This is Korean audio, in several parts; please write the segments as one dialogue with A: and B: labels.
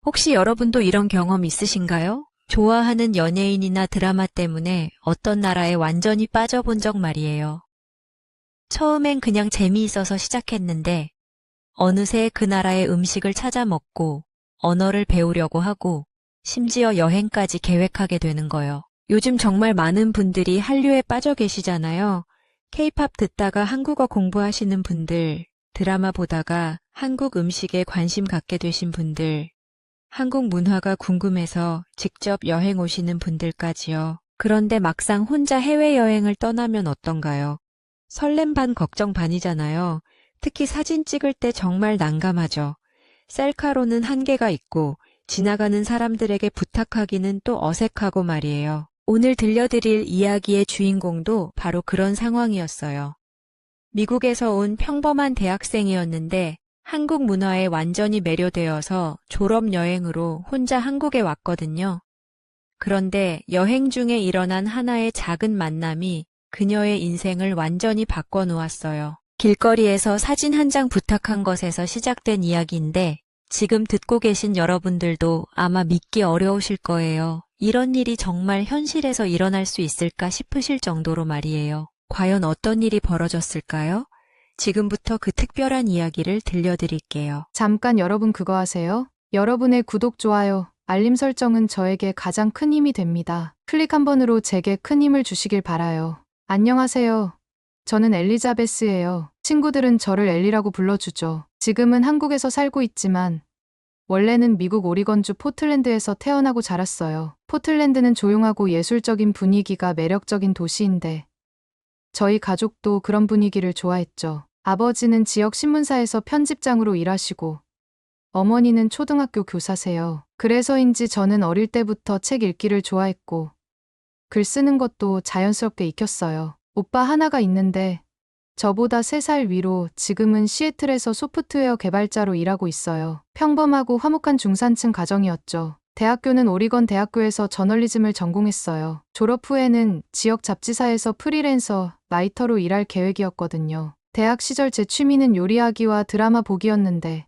A: 혹시 여러분도 이런 경험 있으신가요? 좋아하는 연예인이나 드라마 때문에 어떤 나라에 완전히 빠져본 적 말이에요. 처음엔 그냥 재미있어서 시작했는데 어느새 그 나라의 음식을 찾아 먹고 언어를 배우려고 하고 심지어 여행까지 계획하게 되는 거요. 요즘 정말 많은 분들이 한류에 빠져 계시잖아요. K-팝 듣다가 한국어 공부하시는 분들, 드라마 보다가 한국 음식에 관심 갖게 되신 분들, 한국 문화가 궁금해서 직접 여행 오시는 분들까지요. 그런데 막상 혼자 해외여행을 떠나면 어떤가요? 설렘 반 걱정 반이잖아요. 특히 사진 찍을 때 정말 난감하죠. 셀카로는 한계가 있고 지나가는 사람들에게 부탁하기는 또 어색하고 말이에요. 오늘 들려드릴 이야기의 주인공도 바로 그런 상황이었어요. 미국에서 온 평범한 대학생이었는데 한국 문화에 완전히 매료되어서 졸업여행으로 혼자 한국에 왔거든요. 그런데 여행 중에 일어난 하나의 작은 만남이 그녀의 인생을 완전히 바꿔놓았어요. 길거리에서 사진 한 장 부탁한 것에서 시작된 이야기인데 지금 듣고 계신 여러분들도 아마 믿기 어려우실 거예요. 이런 일이 정말 현실에서 일어날 수 있을까 싶으실 정도로 말이에요. 과연 어떤 일이 벌어졌을까요? 지금부터 그 특별한 이야기를 들려드릴게요.
B: 잠깐 여러분 그거 아세요? 여러분의 구독, 좋아요, 알림 설정은 저에게 가장 큰 힘이 됩니다. 클릭 한 번으로 제게 큰 힘을 주시길 바라요. 안녕하세요. 저는 엘리자베스예요. 친구들은 저를 엘리라고 불러주죠. 지금은 한국에서 살고 있지만 원래는 미국 오리건주 포틀랜드에서 태어나고 자랐어요. 포틀랜드는 조용하고 예술적인 분위기가 매력적인 도시인데 저희 가족도 그런 분위기를 좋아했죠. 아버지는 지역 신문사에서 편집장으로 일하시고 어머니는 초등학교 교사세요. 그래서인지 저는 어릴 때부터 책 읽기를 좋아했고 글 쓰는 것도 자연스럽게 익혔어요. 오빠 하나가 있는데 저보다 3살 위로 지금은 시애틀에서 소프트웨어 개발자로 일하고 있어요. 평범하고 화목한 중산층 가정이었죠. 대학교는 오리건 대학교에서 저널리즘을 전공했어요. 졸업 후에는 지역 잡지사에서 프리랜서 라이터로 일할 계획이었거든요. 대학 시절 제 취미는 요리하기와 드라마 보기였는데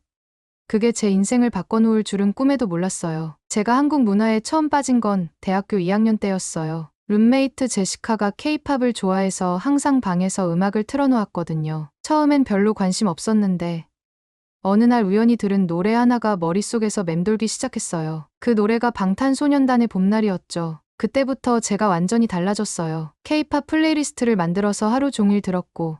B: 그게 제 인생을 바꿔놓을 줄은 꿈에도 몰랐어요. 제가 한국 문화에 처음 빠진 건 대학교 2학년 때였어요. 룸메이트 제시카가 케이팝을 좋아해서 항상 방에서 음악을 틀어놓았거든요. 처음엔 별로 관심 없었는데 어느 날 우연히 들은 노래 하나가 머릿속에서 맴돌기 시작했어요. 그 노래가 방탄소년단의 봄날이었죠. 그때부터 제가 완전히 달라졌어요. 케이팝 플레이리스트를 만들어서 하루 종일 들었고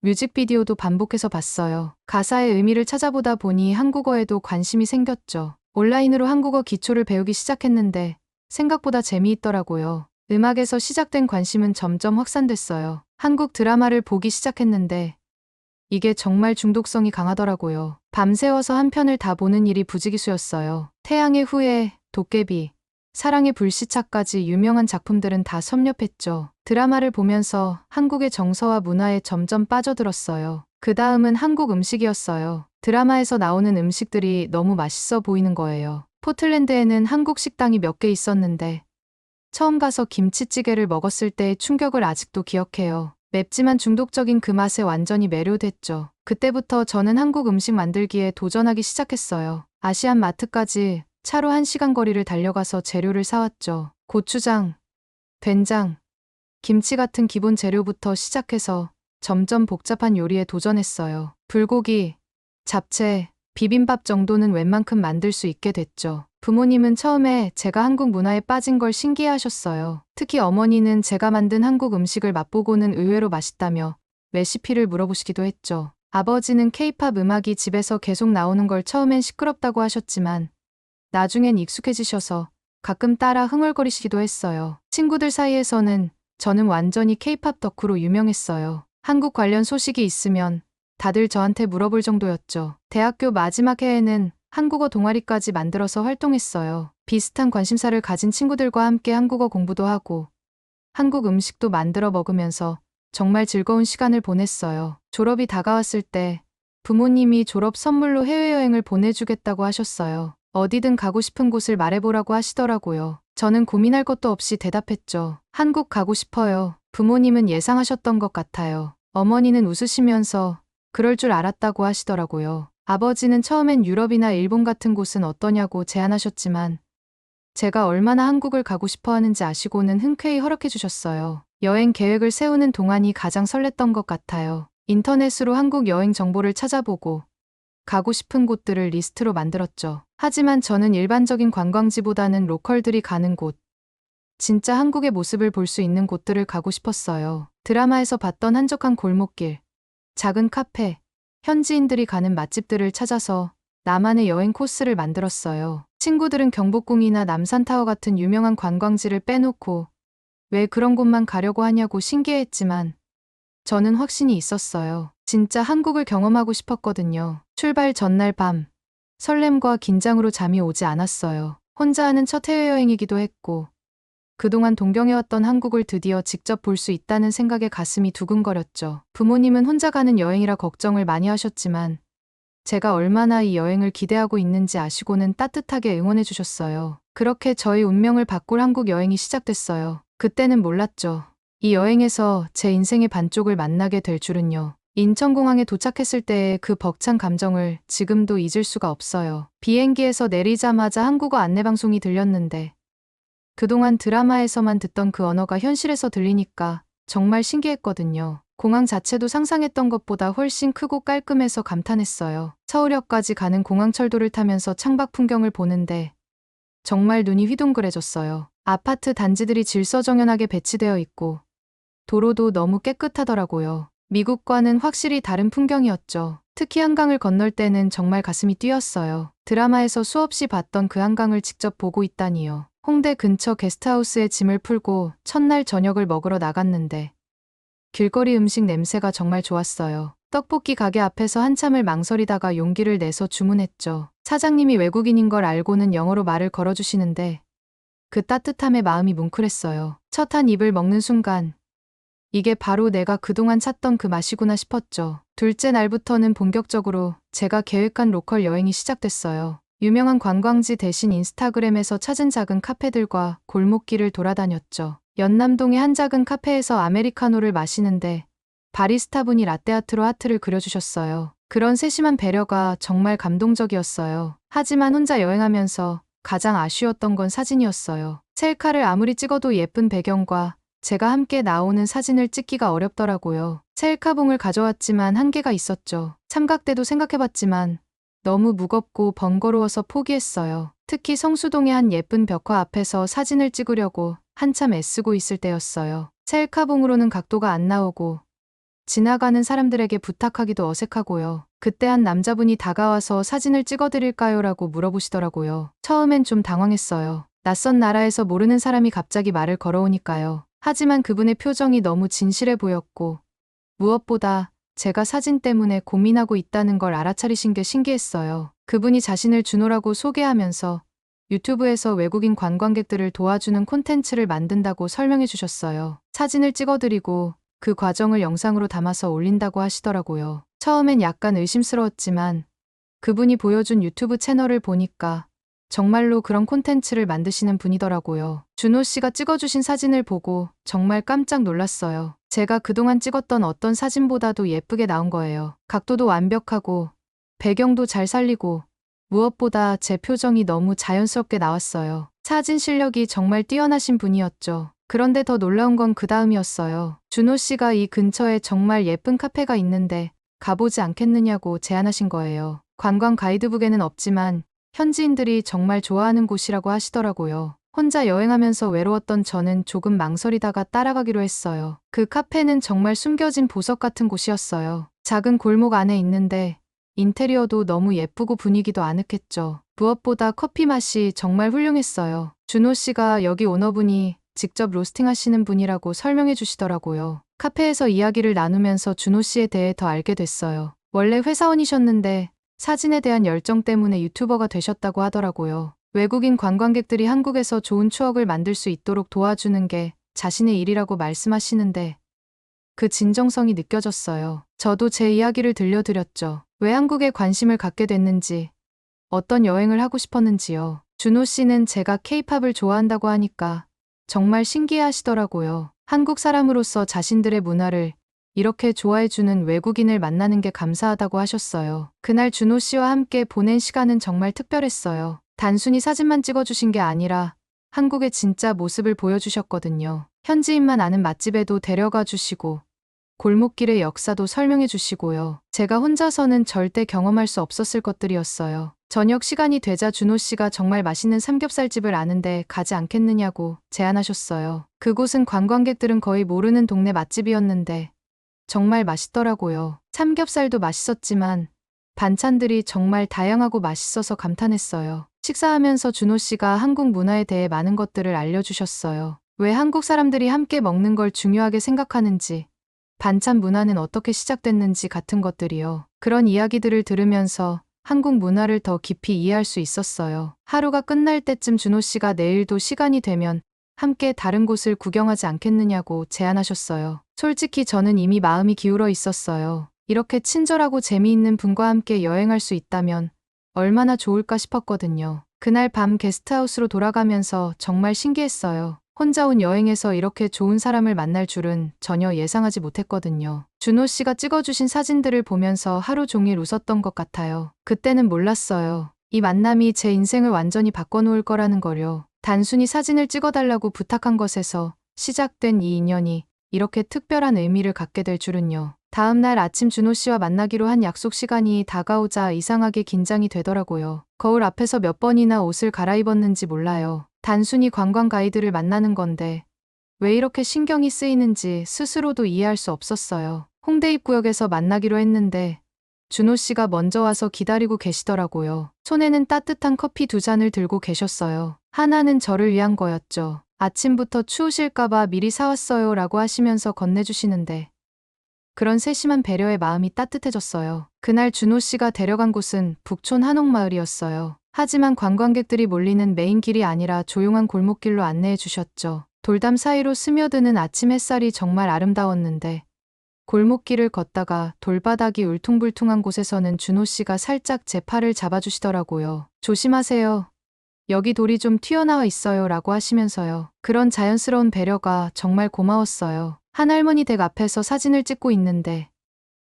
B: 뮤직비디오도 반복해서 봤어요. 가사의 의미를 찾아보다 보니 한국어에도 관심이 생겼죠. 온라인으로 한국어 기초를 배우기 시작했는데 생각보다 재미있더라고요. 음악에서 시작된 관심은 점점 확산됐어요. 한국 드라마를 보기 시작했는데 이게 정말 중독성이 강하더라고요. 밤새워서 한 편을 다 보는 일이 부지기수였어요. 태양의 후예, 도깨비, 사랑의 불시착까지 유명한 작품들은 다 섭렵했죠. 드라마를 보면서 한국의 정서와 문화에 점점 빠져들었어요. 그 다음은 한국 음식이었어요. 드라마에서 나오는 음식들이 너무 맛있어 보이는 거예요. 포틀랜드에는 한국 식당이 몇 개 있었는데 처음 가서 김치찌개를 먹었을 때의 충격을 아직도 기억해요. 맵지만 중독적인 그 맛에 완전히 매료됐죠. 그때부터 저는 한국 음식 만들기에 도전하기 시작했어요. 아시안 마트까지 차로 1시간 거리를 달려가서 재료를 사왔죠. 고추장, 된장, 김치 같은 기본 재료부터 시작해서 점점 복잡한 요리에 도전했어요. 불고기, 잡채, 비빔밥 정도는 웬만큼 만들 수 있게 됐죠. 부모님은 처음에 제가 한국 문화에 빠진 걸 신기해하셨어요. 특히 어머니는 제가 만든 한국 음식을 맛보고는 의외로 맛있다며 레시피를 물어보시기도 했죠. 아버지는 케이팝 음악이 집에서 계속 나오는 걸 처음엔 시끄럽다고 하셨지만 나중엔 익숙해지셔서 가끔 따라 흥얼거리시기도 했어요. 친구들 사이에서는 저는 완전히 케이팝 덕후로 유명했어요. 한국 관련 소식이 있으면 다들 저한테 물어볼 정도였죠. 대학교 마지막 해에는 한국어 동아리까지 만들어서 활동했어요. 비슷한 관심사를 가진 친구들과 함께 한국어 공부도 하고 한국 음식도 만들어 먹으면서 정말 즐거운 시간을 보냈어요. 졸업이 다가왔을 때 부모님이 졸업 선물로 해외여행을 보내주겠다고 하셨어요. 어디든 가고 싶은 곳을 말해보라고 하시더라고요. 저는 고민할 것도 없이 대답했죠. 한국 가고 싶어요. 부모님은 예상하셨던 것 같아요. 어머니는 웃으시면서 그럴 줄 알았다고 하시더라고요. 아버지는 처음엔 유럽이나 일본 같은 곳은 어떠냐고 제안하셨지만 제가 얼마나 한국을 가고 싶어 하는지 아시고는 흔쾌히 허락해 주셨어요. 여행 계획을 세우는 동안이 가장 설렜던 것 같아요. 인터넷으로 한국 여행 정보를 찾아보고 가고 싶은 곳들을 리스트로 만들었죠. 하지만 저는 일반적인 관광지보다는 로컬들이 가는 곳, 진짜 한국의 모습을 볼 수 있는 곳들을 가고 싶었어요. 드라마에서 봤던 한적한 골목길, 작은 카페, 현지인들이 가는 맛집들을 찾아서 나만의 여행 코스를 만들었어요. 친구들은 경복궁이나 남산타워 같은 유명한 관광지를 빼놓고 왜 그런 곳만 가려고 하냐고 신기해했지만 저는 확신이 있었어요. 진짜 한국을 경험하고 싶었거든요. 출발 전날 밤, 설렘과 긴장으로 잠이 오지 않았어요. 혼자 하는 첫 해외여행이기도 했고 그동안 동경해왔던 한국을 드디어 직접 볼 수 있다는 생각에 가슴이 두근거렸죠. 부모님은 혼자 가는 여행이라 걱정을 많이 하셨지만 제가 얼마나 이 여행을 기대하고 있는지 아시고는 따뜻하게 응원해 주셨어요. 그렇게 저희 운명을 바꿀 한국 여행이 시작됐어요. 그때는 몰랐죠. 이 여행에서 제 인생의 반쪽을 만나게 될 줄은요. 인천공항에 도착했을 때의 그 벅찬 감정을 지금도 잊을 수가 없어요. 비행기에서 내리자마자 한국어 안내방송이 들렸는데 그동안 드라마에서만 듣던 그 언어가 현실에서 들리니까 정말 신기했거든요. 공항 자체도 상상했던 것보다 훨씬 크고 깔끔해서 감탄했어요. 서울역까지 가는 공항철도를 타면서 창밖 풍경을 보는데 정말 눈이 휘둥그레졌어요. 아파트 단지들이 질서정연하게 배치되어 있고 도로도 너무 깨끗하더라고요. 미국과는 확실히 다른 풍경이었죠. 특히 한강을 건널 때는 정말 가슴이 뛰었어요. 드라마에서 수없이 봤던 그 한강을 직접 보고 있다니요. 홍대 근처 게스트하우스에 짐을 풀고 첫날 저녁을 먹으러 나갔는데 길거리 음식 냄새가 정말 좋았어요. 떡볶이 가게 앞에서 한참을 망설이다가 용기를 내서 주문했죠. 사장님이 외국인인 걸 알고는 영어로 말을 걸어주시는데 그 따뜻함에 마음이 뭉클했어요. 첫 한 입을 먹는 순간 이게 바로 내가 그동안 찾던 그 맛이구나 싶었죠. 둘째 날부터는 본격적으로 제가 계획한 로컬 여행이 시작됐어요. 유명한 관광지 대신 인스타그램에서 찾은 작은 카페들과 골목길을 돌아다녔죠. 연남동의 한 작은 카페에서 아메리카노를 마시는데 바리스타분이 라떼아트로 하트를 그려주셨어요. 그런 세심한 배려가 정말 감동적이었어요. 하지만 혼자 여행하면서 가장 아쉬웠던 건 사진이었어요. 셀카를 아무리 찍어도 예쁜 배경과 제가 함께 나오는 사진을 찍기가 어렵더라고요. 셀카봉을 가져왔지만 한계가 있었죠. 삼각대도 생각해봤지만 너무 무겁고 번거로워서 포기했어요. 특히 성수동의 한 예쁜 벽화 앞에서 사진을 찍으려고 한참 애쓰고 있을 때였어요. 셀카봉으로는 각도가 안 나오고 지나가는 사람들에게 부탁하기도 어색하고요. 그때 한 남자분이 다가와서 사진을 찍어드릴까요? 라고 물어보시더라고요. 처음엔 좀 당황했어요. 낯선 나라에서 모르는 사람이 갑자기 말을 걸어오니까요. 하지만 그분의 표정이 너무 진실해 보였고 무엇보다 제가 사진 때문에 고민하고 있다는 걸 알아차리신 게 신기했어요. 그분이 자신을 준호라고 소개하면서 유튜브에서 외국인 관광객들을 도와주는 콘텐츠를 만든다고 설명해 주셨어요. 사진을 찍어드리고 그 과정을 영상으로 담아서 올린다고 하시더라고요. 처음엔 약간 의심스러웠지만 그분이 보여준 유튜브 채널을 보니까 정말로 그런 콘텐츠를 만드시는 분이더라고요. 준호 씨가 찍어주신 사진을 보고 정말 깜짝 놀랐어요. 제가 그동안 찍었던 어떤 사진보다도 예쁘게 나온 거예요. 각도도 완벽하고 배경도 잘 살리고 무엇보다 제 표정이 너무 자연스럽게 나왔어요. 사진 실력이 정말 뛰어나신 분이었죠. 그런데 더 놀라운 건 그 다음이었어요. 준호 씨가 이 근처에 정말 예쁜 카페가 있는데 가보지 않겠느냐고 제안하신 거예요. 관광 가이드북에는 없지만 현지인들이 정말 좋아하는 곳이라고 하시더라고요. 혼자 여행하면서 외로웠던 저는 조금 망설이다가 따라가기로 했어요. 그 카페는 정말 숨겨진 보석 같은 곳이었어요. 작은 골목 안에 있는데 인테리어도 너무 예쁘고 분위기도 아늑했죠. 무엇보다 커피 맛이 정말 훌륭했어요. 준호 씨가 여기 오너분이 직접 로스팅 하시는 분이라고 설명해 주시더라고요. 카페에서 이야기를 나누면서 준호 씨에 대해 더 알게 됐어요. 원래 회사원이셨는데 사진에 대한 열정 때문에 유튜버가 되셨다고 하더라고요. 외국인 관광객들이 한국에서 좋은 추억을 만들 수 있도록 도와주는 게 자신의 일이라고 말씀하시는데 그 진정성이 느껴졌어요. 저도 제 이야기를 들려드렸죠. 왜 한국에 관심을 갖게 됐는지, 어떤 여행을 하고 싶었는지요. 준호 씨는 제가 케이팝을 좋아한다고 하니까 정말 신기해 하시더라고요. 한국 사람으로서 자신들의 문화를 이렇게 좋아해주는 외국인을 만나는 게 감사하다고 하셨어요. 그날 준호 씨와 함께 보낸 시간은 정말 특별했어요. 단순히 사진만 찍어주신 게 아니라 한국의 진짜 모습을 보여주셨거든요. 현지인만 아는 맛집에도 데려가 주시고 골목길의 역사도 설명해 주시고요. 제가 혼자서는 절대 경험할 수 없었을 것들이었어요. 저녁 시간이 되자 준호 씨가 정말 맛있는 삼겹살집을 아는데 가지 않겠느냐고 제안하셨어요. 그곳은 관광객들은 거의 모르는 동네 맛집이었는데 정말 맛있더라고요. 삼겹살도 맛있었지만 반찬들이 정말 다양하고 맛있어서 감탄했어요. 식사하면서 준호 씨가 한국 문화에 대해 많은 것들을 알려주셨어요. 왜 한국 사람들이 함께 먹는 걸 중요하게 생각하는지, 반찬 문화는 어떻게 시작됐는지 같은 것들이요. 그런 이야기들을 들으면서 한국 문화를 더 깊이 이해할 수 있었어요. 하루가 끝날 때쯤 준호 씨가 내일도 시간이 되면 함께 다른 곳을 구경하지 않겠느냐고 제안하셨어요. 솔직히 저는 이미 마음이 기울어 있었어요. 이렇게 친절하고 재미있는 분과 함께 여행할 수 있다면 얼마나 좋을까 싶었거든요. 그날 밤 게스트하우스로 돌아가면서 정말 신기했어요. 혼자 온 여행에서 이렇게 좋은 사람을 만날 줄은 전혀 예상하지 못했거든요. 준호 씨가 찍어주신 사진들을 보면서 하루 종일 웃었던 것 같아요. 그때는 몰랐어요. 이 만남이 제 인생을 완전히 바꿔놓을 거라는 걸요. 단순히 사진을 찍어달라고 부탁한 것에서 시작된 이 인연이 이렇게 특별한 의미를 갖게 될 줄은요. 다음 날 아침 준호 씨와 만나기로 한 약속 시간이 다가오자 이상하게 긴장이 되더라고요. 거울 앞에서 몇 번이나 옷을 갈아입었는지 몰라요. 단순히 관광 가이드를 만나는 건데 왜 이렇게 신경이 쓰이는지 스스로도 이해할 수 없었어요. 홍대 입구역에서 만나기로 했는데 준호 씨가 먼저 와서 기다리고 계시더라고요. 손에는 따뜻한 커피 2잔을 들고 계셨어요. 하나는 저를 위한 거였죠. 아침부터 추우실까봐 미리 사왔어요 라고 하시면서 건네주시는데 그런 세심한 배려에 마음이 따뜻해졌어요. 그날 준호 씨가 데려간 곳은 북촌 한옥마을이었어요. 하지만 관광객들이 몰리는 메인 길이 아니라 조용한 골목길로 안내해 주셨죠. 돌담 사이로 스며드는 아침 햇살이 정말 아름다웠는데 골목길을 걷다가 돌바닥이 울퉁불퉁한 곳에서는 준호 씨가 살짝 제 팔을 잡아주시더라고요. 조심하세요. 여기 돌이 좀 튀어나와 있어요 라고 하시면서요. 그런 자연스러운 배려가 정말 고마웠어요. 한 할머니 댁 앞에서 사진을 찍고 있는데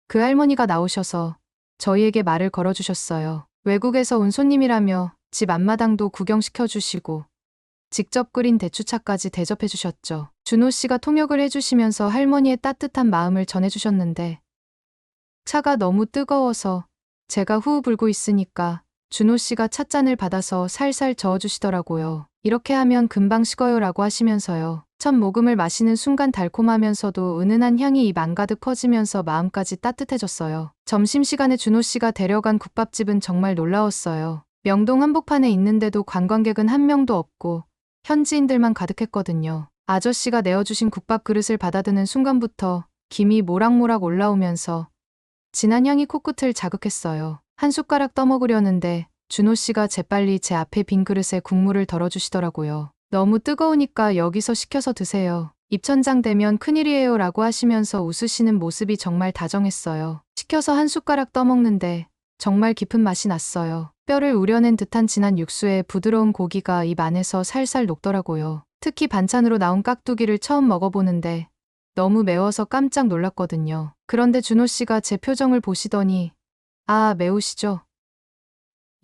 B: 그 할머니가 나오셔서 저희에게 말을 걸어주셨어요. 외국에서 온 손님이라며 집 앞마당도 구경시켜주시고 직접 끓인 대추차까지 대접해주셨죠. 준호 씨가 통역을 해주시면서 할머니의 따뜻한 마음을 전해주셨는데 차가 너무 뜨거워서 제가 후후 불고 있으니까 준호 씨가 찻잔을 받아서 살살 저어주시더라고요. 이렇게 하면 금방 식어요 라고 하시면서요. 첫 모금을 마시는 순간 달콤하면서도 은은한 향이 입 안가득 퍼지면서 마음까지 따뜻해졌어요. 점심시간에 준호 씨가 데려간 국밥집은 정말 놀라웠어요. 명동 한복판에 있는데도 관광객은 한 명도 없고 현지인들만 가득했거든요. 아저씨가 내어주신 국밥 그릇을 받아드는 순간부터 김이 모락모락 올라오면서 진한 향이 코끝을 자극했어요. 한 숟가락 떠먹으려는데 준호 씨가 재빨리 제 앞에 빈 그릇에 국물을 덜어주시더라고요. 너무 뜨거우니까 여기서 식혀서 드세요. 입천장 되면 큰일이에요 라고 하시면서 웃으시는 모습이 정말 다정했어요. 식혀서 한 숟가락 떠먹는데 정말 깊은 맛이 났어요. 뼈를 우려낸 듯한 진한 육수에 부드러운 고기가 입 안에서 살살 녹더라고요. 특히 반찬으로 나온 깍두기를 처음 먹어보는데 너무 매워서 깜짝 놀랐거든요. 그런데 준호 씨가 제 표정을 보시더니 아, 매우시죠?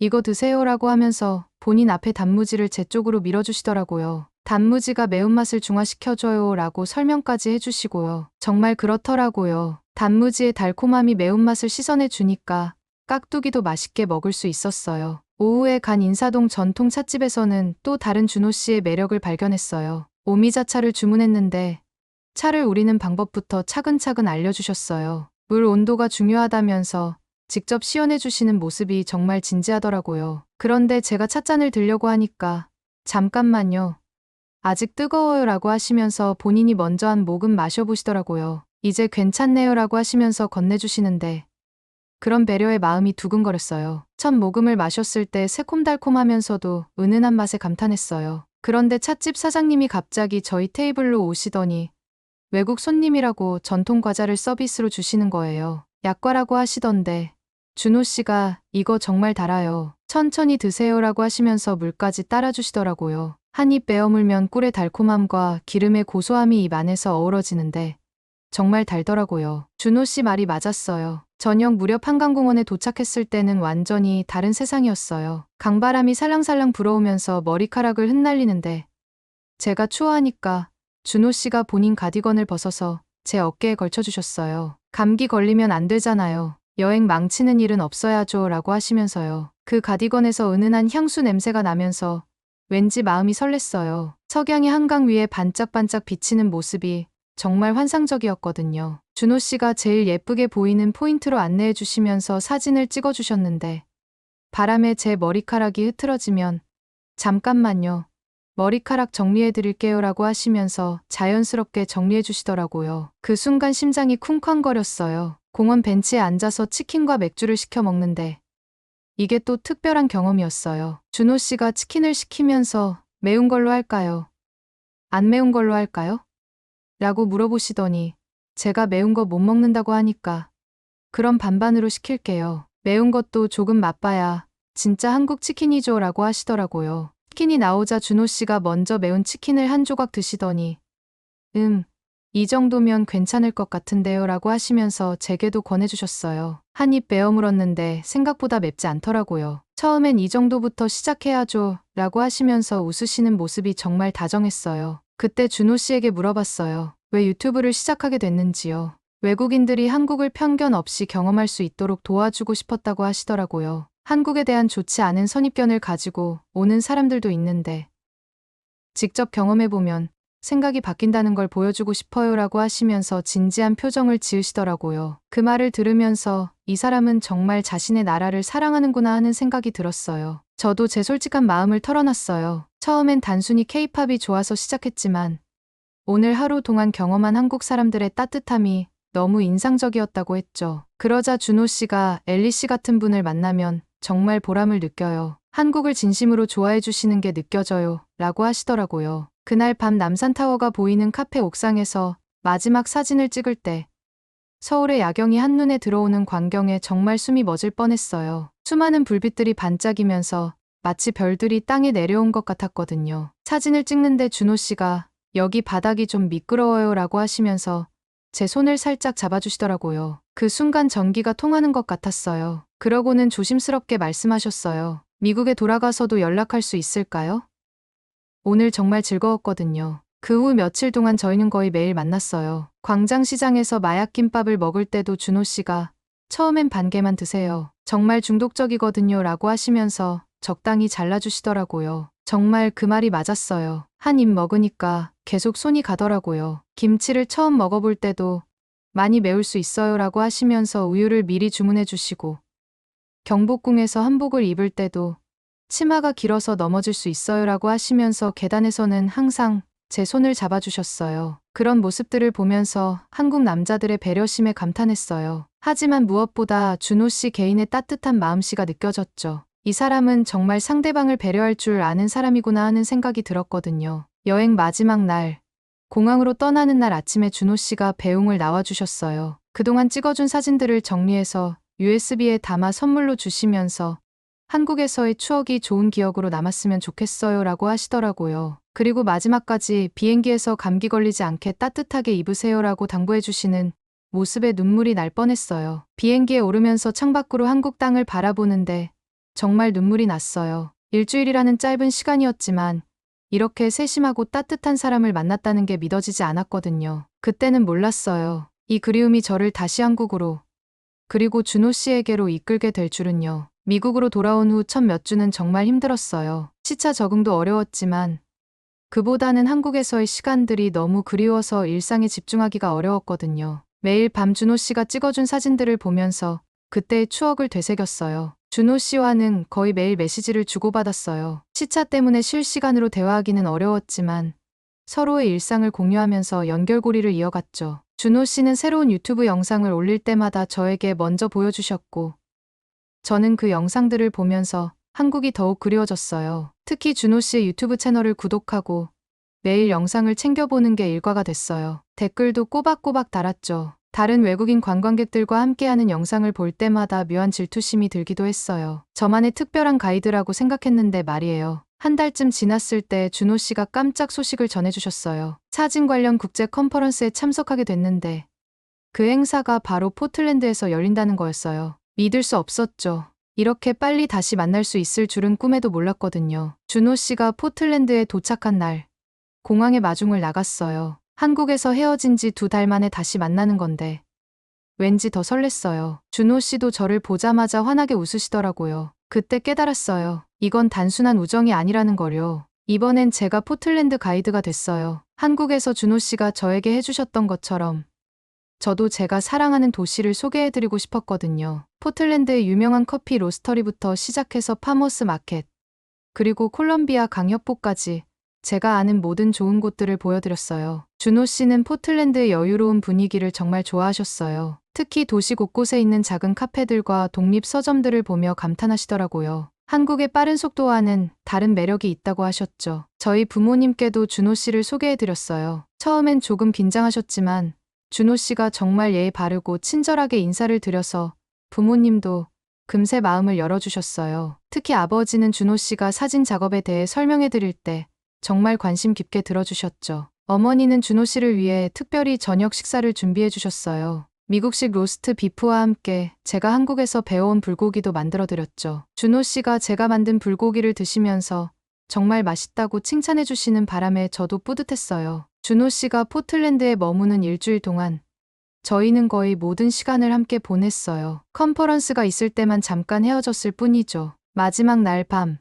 B: 이거 드세요라고 하면서 본인 앞에 단무지를 제 쪽으로 밀어주시더라고요. 단무지가 매운맛을 중화시켜줘요 라고 설명까지 해주시고요. 정말 그렇더라고요. 단무지의 달콤함이 매운맛을 씻어내 주니까 깍두기도 맛있게 먹을 수 있었어요. 오후에 간 인사동 전통 찻집에서는 또 다른 준호 씨의 매력을 발견했어요. 오미자차를 주문했는데 차를 우리는 방법부터 차근차근 알려주셨어요. 물 온도가 중요하다면서 직접 시연해 주시는 모습이 정말 진지하더라고요. 그런데 제가 찻잔을 들려고 하니까 잠깐만요. 아직 뜨거워요 라고 하시면서 본인이 먼저 한 모금 마셔보시더라고요. 이제 괜찮네요 라고 하시면서 건네주시는데 그런 배려에 마음이 두근거렸어요. 첫 모금을 마셨을 때 새콤달콤하면서도 은은한 맛에 감탄했어요. 그런데 찻집 사장님이 갑자기 저희 테이블로 오시더니 외국 손님이라고 전통 과자를 서비스로 주시는 거예요. 약과라고 하시던데 준호 씨가 이거 정말 달아요. 천천히 드세요라고 하시면서 물까지 따라주시더라고요. 한 입 베어 물면 꿀의 달콤함과 기름의 고소함이 입 안에서 어우러지는데 정말 달더라고요. 준호 씨 말이 맞았어요. 저녁 무렵 한강공원에 도착했을 때는 완전히 다른 세상이었어요. 강바람이 살랑살랑 불어오면서 머리카락을 흩날리는데 제가 추워하니까 준호 씨가 본인 가디건을 벗어서 제 어깨에 걸쳐주셨어요. 감기 걸리면 안 되잖아요. 여행 망치는 일은 없어야죠 라고 하시면서요. 그 가디건에서 은은한 향수 냄새가 나면서 왠지 마음이 설렜어요. 석양이 한강 위에 반짝반짝 비치는 모습이 정말 환상적이었거든요. 준호 씨가 제일 예쁘게 보이는 포인트로 안내해 주시면서 사진을 찍어 주셨는데 바람에 제 머리카락이 흐트러지면 잠깐만요. 머리카락 정리해 드릴게요 라고 하시면서 자연스럽게 정리해 주시더라고요. 그 순간 심장이 쿵쾅거렸어요. 공원 벤치에 앉아서 치킨과 맥주를 시켜 먹는데 이게 또 특별한 경험이었어요. 준호 씨가 치킨을 시키면서 매운 걸로 할까요? 안 매운 걸로 할까요? 라고 물어보시더니 제가 매운 거 못 먹는다고 하니까 그럼 반반으로 시킬게요. 매운 것도 조금 맛봐야 진짜 한국 치킨이죠 라고 하시더라고요. 치킨이 나오자 준호 씨가 먼저 매운 치킨을 한 조각 드시더니 이 정도면 괜찮을 것 같은데요 라고 하시면서 제게도 권해주셨어요. 한 입 베어 물었는데 생각보다 맵지 않더라고요. 처음엔 이 정도부터 시작해야죠 라고 하시면서 웃으시는 모습이 정말 다정했어요. 그때 준호 씨에게 물어봤어요. 왜 유튜브를 시작하게 됐는지요. 외국인들이 한국을 편견 없이 경험할 수 있도록 도와주고 싶었다고 하시더라고요. 한국에 대한 좋지 않은 선입견을 가지고 오는 사람들도 있는데 직접 경험해보면 생각이 바뀐다는 걸 보여주고 싶어요 라고 하시면서 진지한 표정을 지으시더라고요. 그 말을 들으면서 이 사람은 정말 자신의 나라를 사랑하는구나 하는 생각이 들었어요. 저도 제 솔직한 마음을 털어놨어요. 처음엔 단순히 케이팝이 좋아서 시작했지만 오늘 하루 동안 경험한 한국 사람들의 따뜻함이 너무 인상적이었다고 했죠. 그러자 준호 씨가 엘리 씨 같은 분을 만나면 정말 보람을 느껴요. 한국을 진심으로 좋아해 주시는 게 느껴져요 라고 하시더라고요. 그날 밤 남산타워가 보이는 카페 옥상에서 마지막 사진을 찍을 때 서울의 야경이 한눈에 들어오는 광경에 정말 숨이 멎을 뻔했어요. 수많은 불빛들이 반짝이면서 마치 별들이 땅에 내려온 것 같았거든요. 사진을 찍는데 준호 씨가 여기 바닥이 좀 미끄러워요 라고 하시면서 제 손을 살짝 잡아주시더라고요. 그 순간 전기가 통하는 것 같았어요. 그러고는 조심스럽게 말씀하셨어요. 미국에 돌아가서도 연락할 수 있을까요? 오늘 정말 즐거웠거든요. 그 후 며칠 동안 저희는 거의 매일 만났어요. 광장시장에서 마약김밥을 먹을 때도 준호 씨가 처음엔 반 개만 드세요. 정말 중독적이거든요 라고 하시면서 적당히 잘라주시더라고요. 정말 그 말이 맞았어요. 한 입 먹으니까 계속 손이 가더라고요. 김치를 처음 먹어볼 때도 많이 매울 수 있어요 라고 하시면서 우유를 미리 주문해 주시고 경복궁에서 한복을 입을 때도 치마가 길어서 넘어질 수 있어요 라고 하시면서 계단에서는 항상 제 손을 잡아주셨어요. 그런 모습들을 보면서 한국 남자들의 배려심에 감탄했어요. 하지만 무엇보다 준호 씨 개인의 따뜻한 마음씨가 느껴졌죠. 이 사람은 정말 상대방을 배려할 줄 아는 사람이구나 하는 생각이 들었거든요. 여행 마지막 날, 공항으로 떠나는 날 아침에 준호 씨가 배웅을 나와주셨어요. 그동안 찍어준 사진들을 정리해서 USB에 담아 선물로 주시면서 한국에서의 추억이 좋은 기억으로 남았으면 좋겠어요 라고 하시더라고요. 그리고 마지막까지 비행기에서 감기 걸리지 않게 따뜻하게 입으세요 라고 당부해 주시는 모습에 눈물이 날 뻔했어요. 비행기에 오르면서 창밖으로 한국 땅을 바라보는데 정말 눈물이 났어요. 일주일이라는 짧은 시간이었지만 이렇게 세심하고 따뜻한 사람을 만났다는 게 믿어지지 않았거든요. 그때는 몰랐어요. 이 그리움이 저를 다시 한국으로 그리고 준호 씨에게로 이끌게 될 줄은요. 미국으로 돌아온 후 첫 몇 주는 정말 힘들었어요. 시차 적응도 어려웠지만 그보다는 한국에서의 시간들이 너무 그리워서 일상에 집중하기가 어려웠거든요. 매일 밤 준호 씨가 찍어준 사진들을 보면서 그때의 추억을 되새겼어요. 준호 씨와는 거의 매일 메시지를 주고받았어요. 시차 때문에 실시간으로 대화하기는 어려웠지만 서로의 일상을 공유하면서 연결고리를 이어갔죠. 준호 씨는 새로운 유튜브 영상을 올릴 때마다 저에게 먼저 보여주셨고 저는 그 영상들을 보면서 한국이 더욱 그리워졌어요. 특히 준호 씨의 유튜브 채널을 구독하고 매일 영상을 챙겨보는 게 일과가 됐어요. 댓글도 꼬박꼬박 달았죠. 다른 외국인 관광객들과 함께하는 영상을 볼 때마다 묘한 질투심이 들기도 했어요. 저만의 특별한 가이드라고 생각했는데 말이에요. 한 달쯤 지났을 때 준호 씨가 깜짝 소식을 전해주셨어요. 사진 관련 국제 컨퍼런스에 참석하게 됐는데 그 행사가 바로 포틀랜드에서 열린다는 거였어요. 믿을 수 없었죠. 이렇게 빨리 다시 만날 수 있을 줄은 꿈에도 몰랐거든요. 준호 씨가 포틀랜드에 도착한 날, 공항에 마중을 나갔어요. 한국에서 헤어진 지 2달 만에 다시 만나는 건데, 왠지 더 설렜어요. 준호 씨도 저를 보자마자 환하게 웃으시더라고요. 그때 깨달았어요. 이건 단순한 우정이 아니라는 거요. 이번엔 제가 포틀랜드 가이드가 됐어요. 한국에서 준호 씨가 저에게 해주셨던 것처럼 저도 제가 사랑하는 도시를 소개해드리고 싶었거든요. 포틀랜드의 유명한 커피 로스터리부터 시작해서 파머스 마켓, 그리고 콜럼비아 강협보까지 제가 아는 모든 좋은 곳들을 보여드렸어요. 준호 씨는 포틀랜드의 여유로운 분위기를 정말 좋아하셨어요. 특히 도시 곳곳에 있는 작은 카페들과 독립 서점들을 보며 감탄하시더라고요. 한국의 빠른 속도와는 다른 매력이 있다고 하셨죠. 저희 부모님께도 준호 씨를 소개해드렸어요. 처음엔 조금 긴장하셨지만 준호 씨가 정말 예의 바르고 친절하게 인사를 드려서 부모님도 금세 마음을 열어주셨어요. 특히 아버지는 준호 씨가 사진 작업에 대해 설명해 드릴 때 정말 관심 깊게 들어주셨죠. 어머니는 준호 씨를 위해 특별히 저녁 식사를 준비해 주셨어요. 미국식 로스트 비프와 함께 제가 한국에서 배워온 불고기도 만들어 드렸죠. 준호 씨가 제가 만든 불고기를 드시면서 정말 맛있다고 칭찬해 주시는 바람에 저도 뿌듯했어요. 준호 씨가 포틀랜드에 머무는 일주일 동안 저희는 거의 모든 시간을 함께 보냈어요. 컨퍼런스가 있을 때만 잠깐 헤어졌을 뿐이죠. 마지막 날 밤,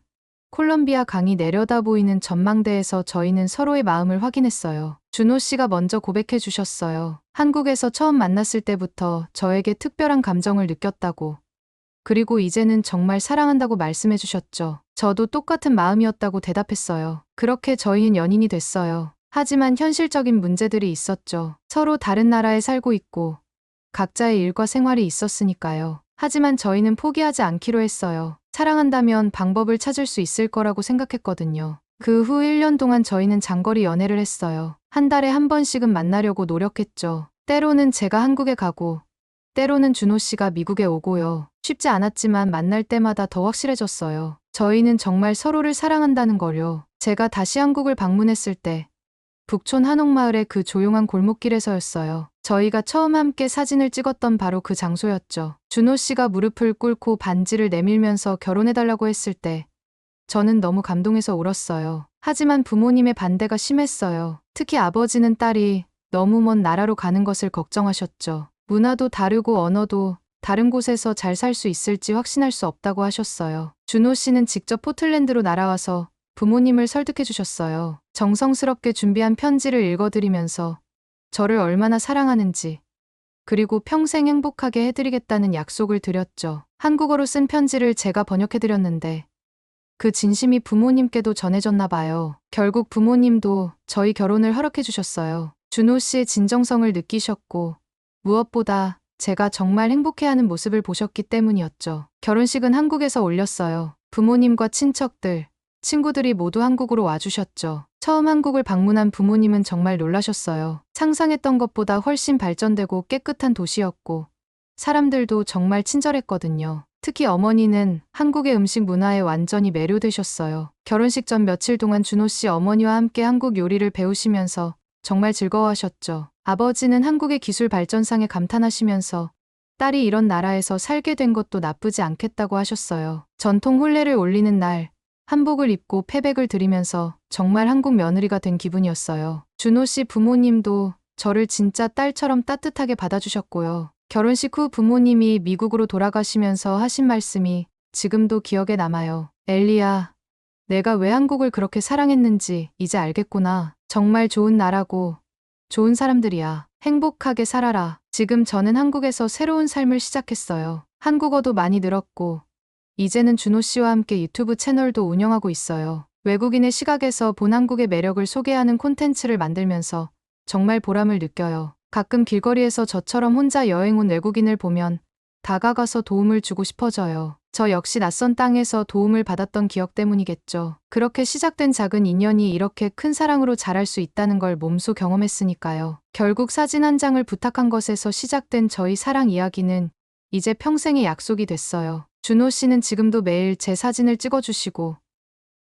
B: 콜럼비아 강이 내려다 보이는 전망대에서 저희는 서로의 마음을 확인했어요. 준호 씨가 먼저 고백해 주셨어요. 한국에서 처음 만났을 때부터 저에게 특별한 감정을 느꼈다고. 그리고 이제는 정말 사랑한다고 말씀해 주셨죠. 저도 똑같은 마음이었다고 대답했어요. 그렇게 저희는 연인이 됐어요. 하지만 현실적인 문제들이 있었죠. 서로 다른 나라에 살고 있고 각자의 일과 생활이 있었으니까요. 하지만 저희는 포기하지 않기로 했어요. 사랑한다면 방법을 찾을 수 있을 거라고 생각했거든요. 그 후 1년 동안 저희는 장거리 연애를 했어요. 한 달에 한 번씩은 만나려고 노력했죠. 때로는 제가 한국에 가고, 때로는 준호 씨가 미국에 오고요. 쉽지 않았지만 만날 때마다 더 확실해졌어요. 저희는 정말 서로를 사랑한다는 걸요. 제가 다시 한국을 방문했을 때, 북촌 한옥마을의 그 조용한 골목길에서였어요. 저희가 처음 함께 사진을 찍었던 바로 그 장소였죠. 준호 씨가 무릎을 꿇고 반지를 내밀면서 결혼해달라고 했을 때 저는 너무 감동해서 울었어요. 하지만 부모님의 반대가 심했어요. 특히 아버지는 딸이 너무 먼 나라로 가는 것을 걱정하셨죠. 문화도 다르고 언어도 다른 곳에서 잘 살 수 있을지 확신할 수 없다고 하셨어요. 준호 씨는 직접 포틀랜드로 날아와서 부모님을 설득해 주셨어요. 정성스럽게 준비한 편지를 읽어드리면서 저를 얼마나 사랑하는지, 그리고 평생 행복하게 해드리겠다는 약속을 드렸죠. 한국어로 쓴 편지를 제가 번역해드렸는데 그 진심이 부모님께도 전해졌나 봐요. 결국 부모님도 저희 결혼을 허락해 주셨어요. 준호 씨의 진정성을 느끼셨고 무엇보다 제가 정말 행복해하는 모습을 보셨기 때문이었죠. 결혼식은 한국에서 올렸어요. 부모님과 친척들, 친구들이 모두 한국으로 와주셨죠. 처음 한국을 방문한 부모님은 정말 놀라셨어요. 상상했던 것보다 훨씬 발전되고 깨끗한 도시였고 사람들도 정말 친절했거든요. 특히 어머니는 한국의 음식 문화에 완전히 매료되셨어요. 결혼식 전 며칠 동안 준호 씨 어머니와 함께 한국 요리를 배우시면서 정말 즐거워하셨죠. 아버지는 한국의 기술 발전상에 감탄하시면서 딸이 이런 나라에서 살게 된 것도 나쁘지 않겠다고 하셨어요. 전통 혼례를 올리는 날, 한복을 입고 패백을 드리면서 정말 한국 며느리가 된 기분이었어요. 준호 씨 부모님도 저를 진짜 딸처럼 따뜻하게 받아주셨고요. 결혼식 후 부모님이 미국으로 돌아가시면서 하신 말씀이 지금도 기억에 남아요. 엘리야, 내가 왜 한국을 그렇게 사랑했는지 이제 알겠구나. 정말 좋은 나라고 좋은 사람들이야. 행복하게 살아라. 지금 저는 한국에서 새로운 삶을 시작했어요. 한국어도 많이 늘었고 이제는 준호 씨와 함께 유튜브 채널도 운영하고 있어요. 외국인의 시각에서 본 한국의 매력을 소개하는 콘텐츠를 만들면서 정말 보람을 느껴요. 가끔 길거리에서 저처럼 혼자 여행 온 외국인을 보면 다가가서 도움을 주고 싶어져요. 저 역시 낯선 땅에서 도움을 받았던 기억 때문이겠죠. 그렇게 시작된 작은 인연이 이렇게 큰 사랑으로 자랄 수 있다는 걸 몸소 경험했으니까요. 결국 사진 한 장을 부탁한 것에서 시작된 저희 사랑 이야기는 이제 평생의 약속이 됐어요. 준호 씨는 지금도 매일 제 사진을 찍어주시고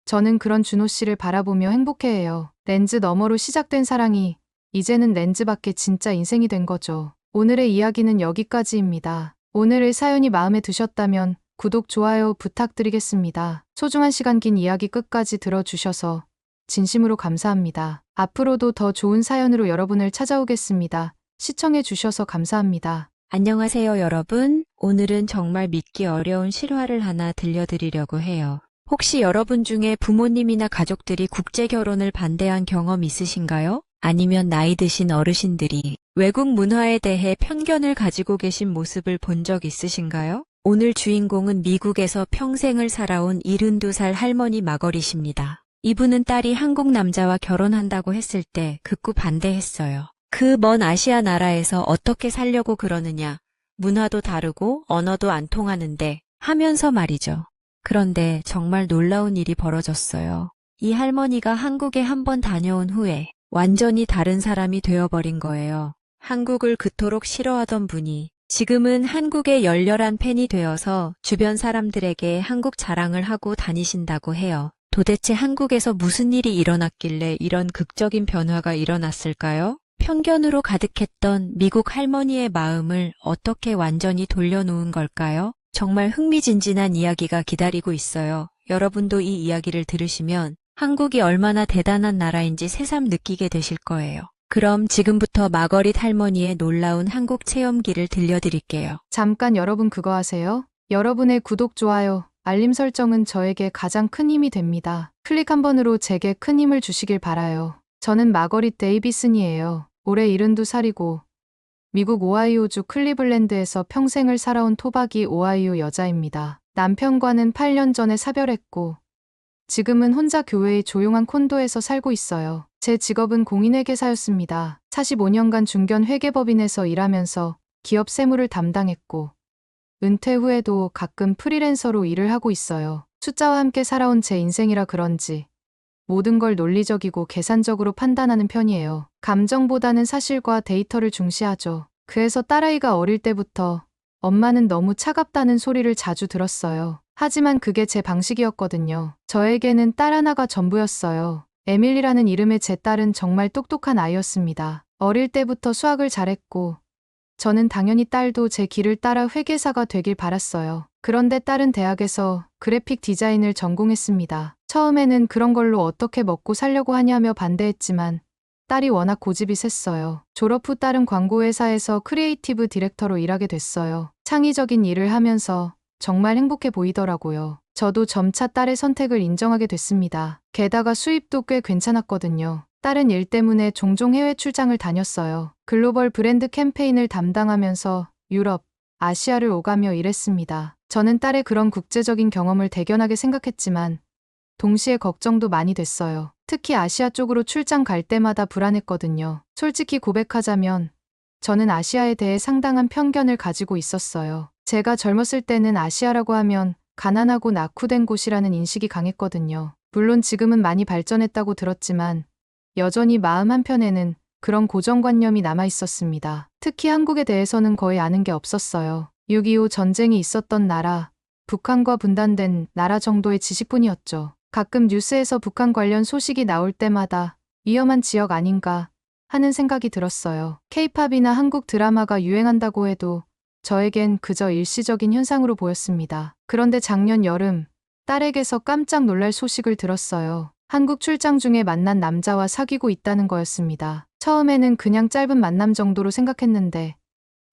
B: 저는 그런 준호 씨를 바라보며 행복해해요. 렌즈 너머로 시작된 사랑이 이제는 렌즈 밖에 진짜 인생이 된 거죠. 오늘의 이야기는 여기까지입니다. 오늘의 사연이 마음에 드셨다면 구독, 좋아요 부탁드리겠습니다. 소중한 시간 긴 이야기 끝까지 들어주셔서 진심으로 감사합니다. 앞으로도 더 좋은 사연으로 여러분을 찾아오겠습니다. 시청해주셔서 감사합니다.
A: 안녕하세요, 여러분. 오늘은 정말 믿기 어려운 실화를 하나 들려드리려고 해요. 혹시 여러분 중에 부모님이나 가족들이 국제 결혼을 반대한 경험 있으신가요? 아니면 나이 드신 어르신들이 외국 문화에 대해 편견을 가지고 계신 모습을 본 적 있으신가요? 오늘 주인공은 미국에서 평생을 살아온 72살 할머니 마거릿입니다. 이분은 딸이 한국 남자와 결혼한다고 했을 때 극구 반대했어요. 그 먼 아시아 나라에서 어떻게 살려고 그러느냐, 문화도 다르고 언어도 안 통하는데 하면서 말이죠. 그런데 정말 놀라운 일이 벌어졌어요. 이 할머니가 한국에 한번 다녀온 후에 완전히 다른 사람이 되어버린 거예요. 한국을 그토록 싫어하던 분이 지금은 한국의 열렬한 팬이 되어서 주변 사람들에게 한국 자랑을 하고 다니신다고 해요. 도대체 한국에서 무슨 일이 일어났길래 이런 극적인 변화가 일어났을까요? 편견으로 가득했던 미국 할머니의 마음을 어떻게 완전히 돌려놓은 걸까요? 정말 흥미진진한 이야기가 기다리고 있어요. 여러분도 이 이야기를 들으시면 한국이 얼마나 대단한 나라인지 새삼 느끼게 되실 거예요. 그럼 지금부터 마거릿 할머니의 놀라운 한국 체험기를 들려드릴게요.
B: 잠깐 여러분 그거 아세요? 여러분의 구독, 좋아요, 알림 설정은 저에게 가장 큰 힘이 됩니다. 클릭 한 번으로 제게 큰 힘을 주시길 바라요. 저는 마거릿 데이비슨이에요. 올해 72살이고 미국 오하이오주 클리블랜드에서 평생을 살아온 토박이 오하이오 여자입니다. 남편과는 8년 전에 사별했고 지금은 혼자 교외의 조용한 콘도에서 살고 있어요. 제 직업은 공인회계사였습니다. 45년간 중견 회계법인에서 일하면서 기업 세무를 담당했고 은퇴 후에도 가끔 프리랜서로 일을 하고 있어요. 숫자와 함께 살아온 제 인생이라 그런지 모든 걸 논리적이고 계산적으로 판단하는 편이에요. 감정보다는 사실과 데이터를 중시하죠. 그래서 딸아이가 어릴 때부터 엄마는 너무 차갑다는 소리를 자주 들었어요. 하지만 그게 제 방식이었거든요. 저에게는 딸 하나가 전부였어요. 에밀리라는 이름의 제 딸은 정말 똑똑한 아이였습니다. 어릴 때부터 수학을 잘했고 저는 당연히 딸도 제 길을 따라 회계사가 되길 바랐어요. 그런데 딸은 대학에서 그래픽 디자인을 전공했습니다. 처음에는 그런 걸로 어떻게 먹고 살려고 하냐며 반대했지만 딸이 워낙 고집이 셌어요. 졸업 후 딸은 광고회사에서 크리에이티브 디렉터로 일하게 됐어요. 창의적인 일을 하면서 정말 행복해 보이더라고요. 저도 점차 딸의 선택을 인정하게 됐습니다. 게다가 수입도 꽤 괜찮았거든요. 딸은 일 때문에 종종 해외 출장을 다녔어요. 글로벌 브랜드 캠페인을 담당하면서 유럽, 아시아를 오가며 일했습니다. 저는 딸의 그런 국제적인 경험을 대견하게 생각했지만 동시에 걱정도 많이 됐어요. 특히 아시아 쪽으로 출장 갈 때마다 불안했거든요. 솔직히 고백하자면 저는 아시아에 대해 상당한 편견을 가지고 있었어요. 제가 젊었을 때는 아시아라고 하면 가난하고 낙후된 곳이라는 인식이 강했거든요. 물론 지금은 많이 발전했다고 들었지만 여전히 마음 한편에는 그런 고정관념이 남아 있었습니다. 특히 한국에 대해서는 거의 아는 게 없었어요. 6.25 전쟁이 있었던 나라, 북한과 분단된 나라 정도의 지식뿐이었죠. 가끔 뉴스에서 북한 관련 소식이 나올 때마다 위험한 지역 아닌가 하는 생각이 들었어요. K-팝이나 한국 드라마가 유행한다고 해도 저에겐 그저 일시적인 현상으로 보였습니다. 그런데 작년 여름 딸에게서 깜짝 놀랄 소식을 들었어요. 한국 출장 중에 만난 남자와 사귀고 있다는 거였습니다. 처음에는 그냥 짧은 만남 정도로 생각했는데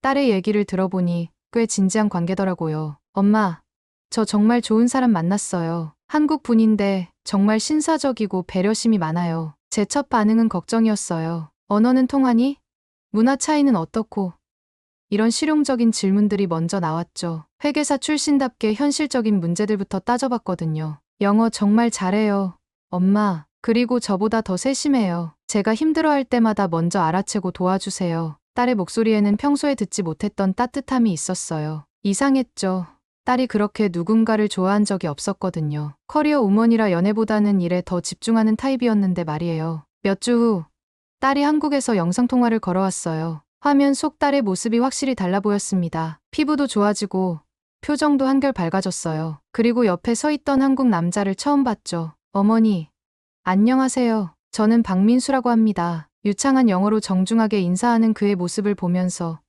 B: 딸의 얘기를 들어보니 꽤 진지한 관계더라고요. 엄마, 저 정말 좋은 사람 만났어요. 한국 분인데 정말 신사적이고 배려심이 많아요. 제 첫 반응은 걱정이었어요. 언어는 통하니? 문화 차이는 어떻고? 이런 실용적인 질문들이 먼저 나왔죠. 회계사 출신답게 현실적인 문제들부터 따져봤거든요. 영어 정말 잘해요. 엄마, 그리고 저보다 더 세심해요. 제가 힘들어할 때마다 먼저 알아채고 도와주세요. 딸의 목소리에는 평소에 듣지 못했던 따뜻함이 있었어요. 이상했죠. 딸이 그렇게 누군가를 좋아한 적이 없었거든요. 커리어 우먼이라 연애보다는 일에 더 집중하는 타입이었는데 말이에요. 몇 주 후, 딸이 한국에서 영상통화를 걸어왔어요. 화면 속 딸의 모습이 확실히 달라 보였습니다. 피부도 좋아지고 표정도 한결 밝아졌어요. 그리고 옆에 서 있던 한국 남자를 처음 봤죠. 어머니, 안녕하세요. 저는 박민수라고 합니다. 유창한 영어로 정중하게 인사하는 그의 모습을 보면서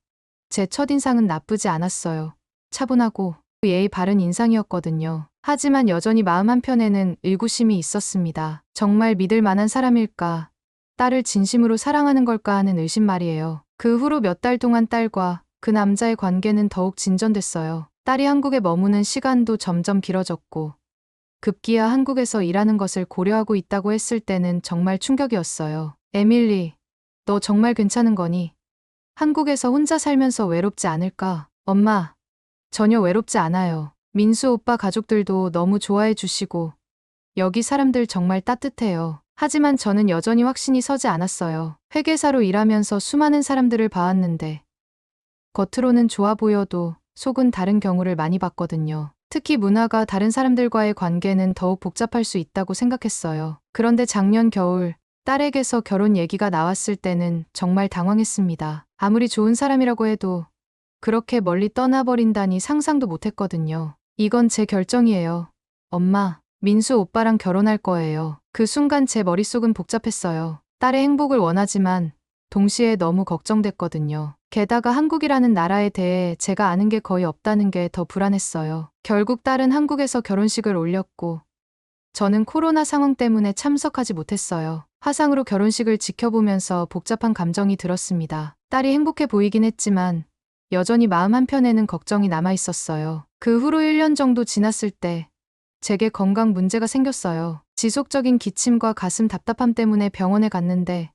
B: 제 첫인상은 나쁘지 않았어요. 차분하고 예의 바른 인상이었거든요. 하지만 여전히 마음 한편에는 의구심이 있었습니다. 정말 믿을 만한 사람일까? 딸을 진심으로 사랑하는 걸까 하는 의심 말이에요. 그 후로 몇 달 동안 딸과 그 남자의 관계는 더욱 진전됐어요. 딸이 한국에 머무는 시간도 점점 길어졌고 급기야 한국에서 일하는 것을 고려하고 있다고 했을 때는 정말 충격이었어요. 에밀리, 너 정말 괜찮은 거니? 한국에서 혼자 살면서 외롭지 않을까? 엄마, 전혀 외롭지 않아요. 민수 오빠 가족들도 너무 좋아해 주시고 여기 사람들 정말 따뜻해요. 하지만 저는 여전히 확신이 서지 않았어요. 회계사로 일하면서 수많은 사람들을 봐왔는데 겉으로는 좋아 보여도 속은 다른 경우를 많이 봤거든요. 특히 문화가 다른 사람들과의 관계는 더욱 복잡할 수 있다고 생각했어요. 그런데 작년 겨울 딸에게서 결혼 얘기가 나왔을 때는 정말 당황했습니다. 아무리 좋은 사람이라고 해도 그렇게 멀리 떠나버린다니 상상도 못했거든요. 이건 제 결정이에요. 엄마, 민수 오빠랑 결혼할 거예요. 그 순간 제 머릿속은 복잡했어요. 딸의 행복을 원하지만 동시에 너무 걱정됐거든요. 게다가 한국이라는 나라에 대해 제가 아는 게 거의 없다는 게 더 불안했어요. 결국 딸은 한국에서 결혼식을 올렸고 저는 코로나 상황 때문에 참석하지 못했어요. 화상으로 결혼식을 지켜보면서 복잡한 감정이 들었습니다. 딸이 행복해 보이긴 했지만 여전히 마음 한편에는 걱정이 남아 있었어요. 그 후로 1년 정도 지났을 때 제게 건강 문제가 생겼어요. 지속적인 기침과 가슴 답답함 때문에 병원에 갔는데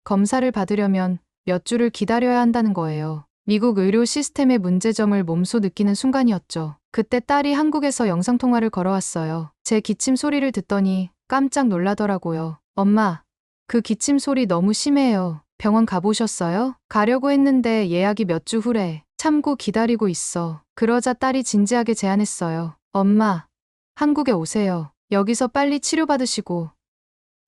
B: 검사를 받으려면 몇 주를 기다려야 한다는 거예요. 미국 의료 시스템의 문제점을 몸소 느끼는 순간이었죠. 그때 딸이 한국에서 영상통화를 걸어왔어요. 제 기침 소리를 듣더니 깜짝 놀라더라고요. 엄마, 그 기침 소리 너무 심해요. 병원 가보셨어요? 가려고 했는데 예약이 몇 주 후래. 참고 기다리고 있어. 그러자 딸이 진지하게 제안했어요. 엄마, 한국에 오세요. 여기서 빨리 치료받으시고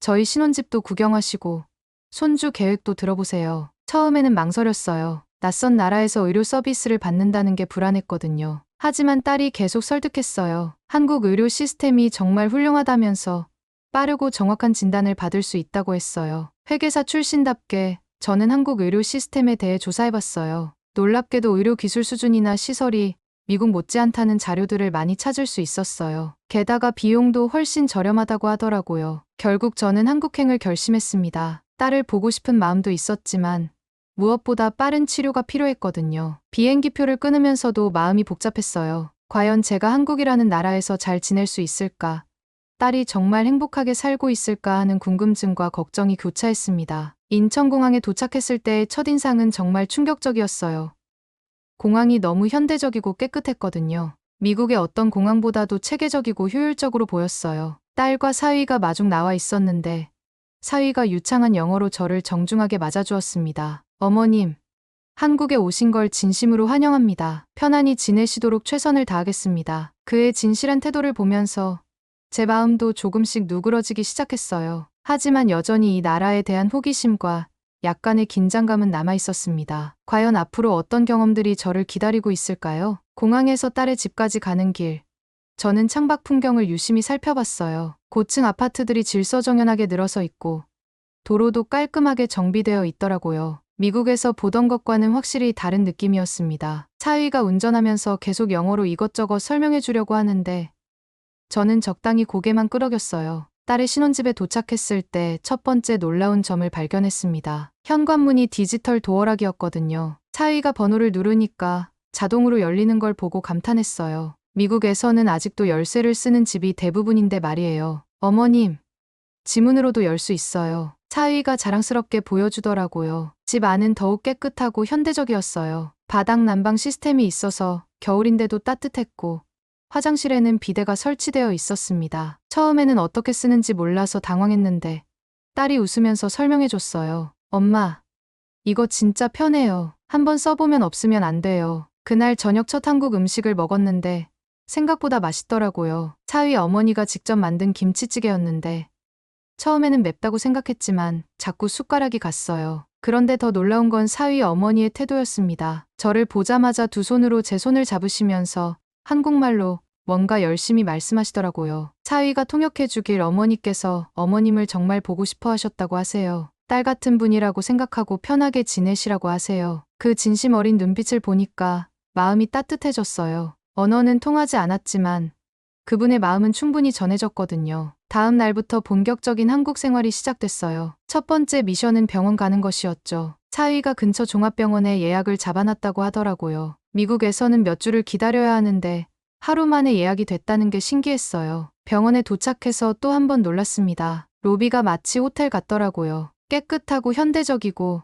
B: 저희 신혼집도 구경하시고 손주 계획도 들어보세요. 처음에는 망설였어요. 낯선 나라에서 의료 서비스를 받는다는 게 불안했거든요. 하지만 딸이 계속 설득했어요. 한국 의료 시스템이 정말 훌륭하다면서 빠르고 정확한 진단을 받을 수 있다고 했어요. 회계사 출신답게 저는 한국 의료 시스템에 대해 조사해봤어요. 놀랍게도 의료 기술 수준이나 시설이 미국 못지않다는 자료들을 많이 찾을 수 있었어요. 게다가 비용도 훨씬 저렴하다고 하더라고요. 결국 저는 한국행을 결심했습니다. 딸을 보고 싶은 마음도 있었지만 무엇보다 빠른 치료가 필요했거든요. 비행기표를 끊으면서도 마음이 복잡했어요. 과연 제가 한국이라는 나라에서 잘 지낼 수 있을까? 딸이 정말 행복하게 살고 있을까 하는 궁금증과 걱정이 교차했습니다. 인천공항에 도착했을 때의 첫인상은 정말 충격적이었어요. 공항이 너무 현대적이고 깨끗했거든요. 미국의 어떤 공항보다도 체계적이고 효율적으로 보였어요. 딸과 사위가 마중 나와 있었는데 사위가 유창한 영어로 저를 정중하게 맞아주었습니다. 어머님, 한국에 오신 걸 진심으로 환영합니다. 편안히 지내시도록 최선을 다하겠습니다. 그의 진실한 태도를 보면서 제 마음도 조금씩 누그러지기 시작했어요. 하지만 여전히 이 나라에 대한 호기심과 약간의 긴장감은 남아 있었습니다. 과연 앞으로 어떤 경험들이 저를 기다리고 있을까요? 공항에서 딸의 집까지 가는 길. 저는 창밖 풍경을 유심히 살펴봤어요. 고층 아파트들이 질서정연하게 늘어서 있고 도로도 깔끔하게 정비되어 있더라고요. 미국에서 보던 것과는 확실히 다른 느낌이었습니다. 사위가 운전하면서 계속 영어로 이것저것 설명해 주려고 하는데 저는 적당히 고개만 끄덕였어요. 딸의 신혼집에 도착했을 때 첫 번째 놀라운 점을 발견했습니다. 현관문이 디지털 도어락이었거든요. 사위가 번호를 누르니까 자동으로 열리는 걸 보고 감탄했어요. 미국에서는 아직도 열쇠를 쓰는 집이 대부분인데 말이에요. 어머님, 지문으로도 열 수 있어요. 사위가 자랑스럽게 보여주더라고요. 집 안은 더욱 깨끗하고 현대적이었어요. 바닥 난방 시스템이 있어서 겨울인데도 따뜻했고 화장실에는 비데가 설치되어 있었습니다. 처음에는 어떻게 쓰는지 몰라서 당황했는데 딸이 웃으면서 설명해줬어요. 엄마, 이거 진짜 편해요. 한번 써보면 없으면 안 돼요. 그날 저녁 첫 한국 음식을 먹었는데 생각보다 맛있더라고요. 사위 어머니가 직접 만든 김치찌개였는데 처음에는 맵다고 생각했지만 자꾸 숟가락이 갔어요. 그런데 더 놀라운 건 사위 어머니의 태도였습니다. 저를 보자마자 두 손으로 제 손을 잡으시면서 한국말로 뭔가 열심히 말씀하시더라고요. 사위가 통역해 주길 어머니께서 어머님을 정말 보고 싶어 하셨다고 하세요. 딸 같은 분이라고 생각하고 편하게 지내시라고 하세요. 그 진심 어린 눈빛을 보니까 마음이 따뜻해졌어요. 언어는 통하지 않았지만 그분의 마음은 충분히 전해졌거든요. 다음 날부터 본격적인 한국 생활이 시작됐어요. 첫 번째 미션은 병원 가는 것이었죠. 사위가 근처 종합병원에 예약을 잡아놨다고 하더라고요. 미국에서는 몇 주를 기다려야 하는데 하루 만에 예약이 됐다는 게 신기했어요. 병원에 도착해서 또 한 번 놀랐습니다. 로비가 마치 호텔 같더라고요. 깨끗하고 현대적이고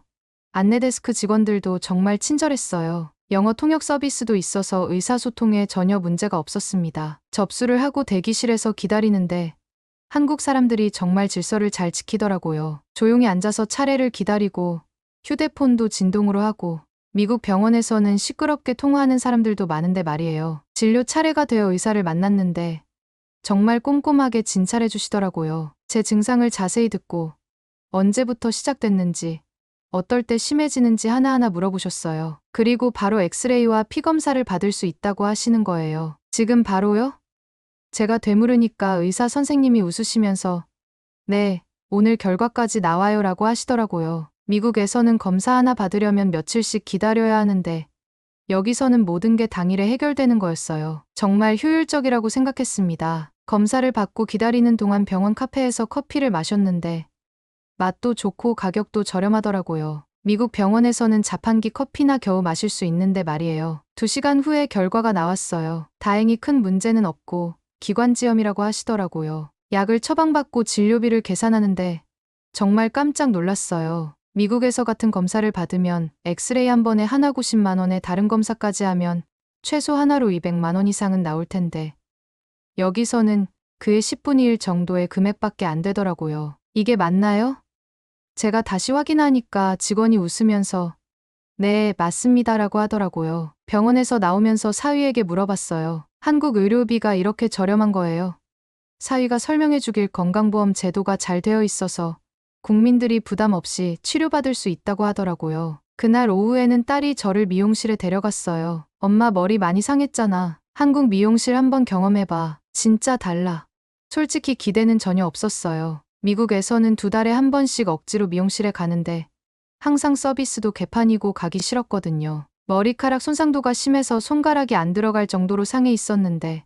B: 안내데스크 직원들도 정말 친절했어요. 영어 통역 서비스도 있어서 의사소통에 전혀 문제가 없었습니다. 접수를 하고 대기실에서 기다리는데 한국 사람들이 정말 질서를 잘 지키더라고요. 조용히 앉아서 차례를 기다리고 휴대폰도 진동으로 하고 미국 병원에서는 시끄럽게 통화하는 사람들도 많은데 말이에요. 진료 차례가 되어 의사를 만났는데 정말 꼼꼼하게 진찰해 주시더라고요. 제 증상을 자세히 듣고 언제부터 시작됐는지 어떨 때 심해지는지 하나하나 물어보셨어요. 그리고 바로 엑스레이와 피 검사를 받을 수 있다고 하시는 거예요. 지금 바로요? 제가 되물으니까 의사 선생님이 웃으시면서 네, 오늘 결과까지 나와요라고 하시더라고요. 미국에서는 검사 하나 받으려면 며칠씩 기다려야 하는데 여기서는 모든 게 당일에 해결되는 거였어요. 정말 효율적이라고 생각했습니다. 검사를 받고 기다리는 동안 병원 카페에서 커피를 마셨는데 맛도 좋고 가격도 저렴하더라고요. 미국 병원에서는 자판기 커피나 겨우 마실 수 있는데 말이에요. 2시간 후에 결과가 나왔어요. 다행히 큰 문제는 없고 기관지염이라고 하시더라고요. 약을 처방받고 진료비를 계산하는데 정말 깜짝 놀랐어요. 미국에서 같은 검사를 받으면 엑스레이 한 번에 하나 90만 원에 다른 검사까지 하면 최소 하나로 200만 원 이상은 나올 텐데 여기서는 그의 10분의 1 정도의 금액밖에 안 되더라고요. 이게 맞나요? 제가 다시 확인하니까 직원이 웃으면서 네, 맞습니다라고 하더라고요. 병원에서 나오면서 사위에게 물어봤어요. 한국 의료비가 이렇게 저렴한 거예요. 사위가 설명해 주길 건강보험 제도가 잘 되어 있어서 국민들이 부담 없이 치료받을 수 있다고 하더라고요. 그날 오후에는 딸이 저를 미용실에 데려갔어요. 엄마 머리 많이 상했잖아. 한국 미용실 한번 경험해봐. 진짜 달라. 솔직히 기대는 전혀 없었어요. 미국에서는 2달에 한 번씩 억지로 미용실에 가는데 항상 서비스도 개판이고 가기 싫었거든요. 머리카락 손상도가 심해서 손가락이 안 들어갈 정도로 상해 있었는데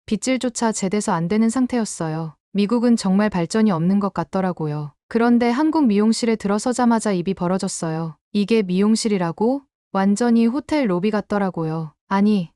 B: 빗질조차 제대로 안 되는 상태였어요. 미국은 정말 발전이 없는 것 같더라고요. 그런데 한국 미용실에 들어서자마자 입이 벌어졌어요. 이게 미용실이라고? 완전히 호텔 로비 같더라고요. 아니,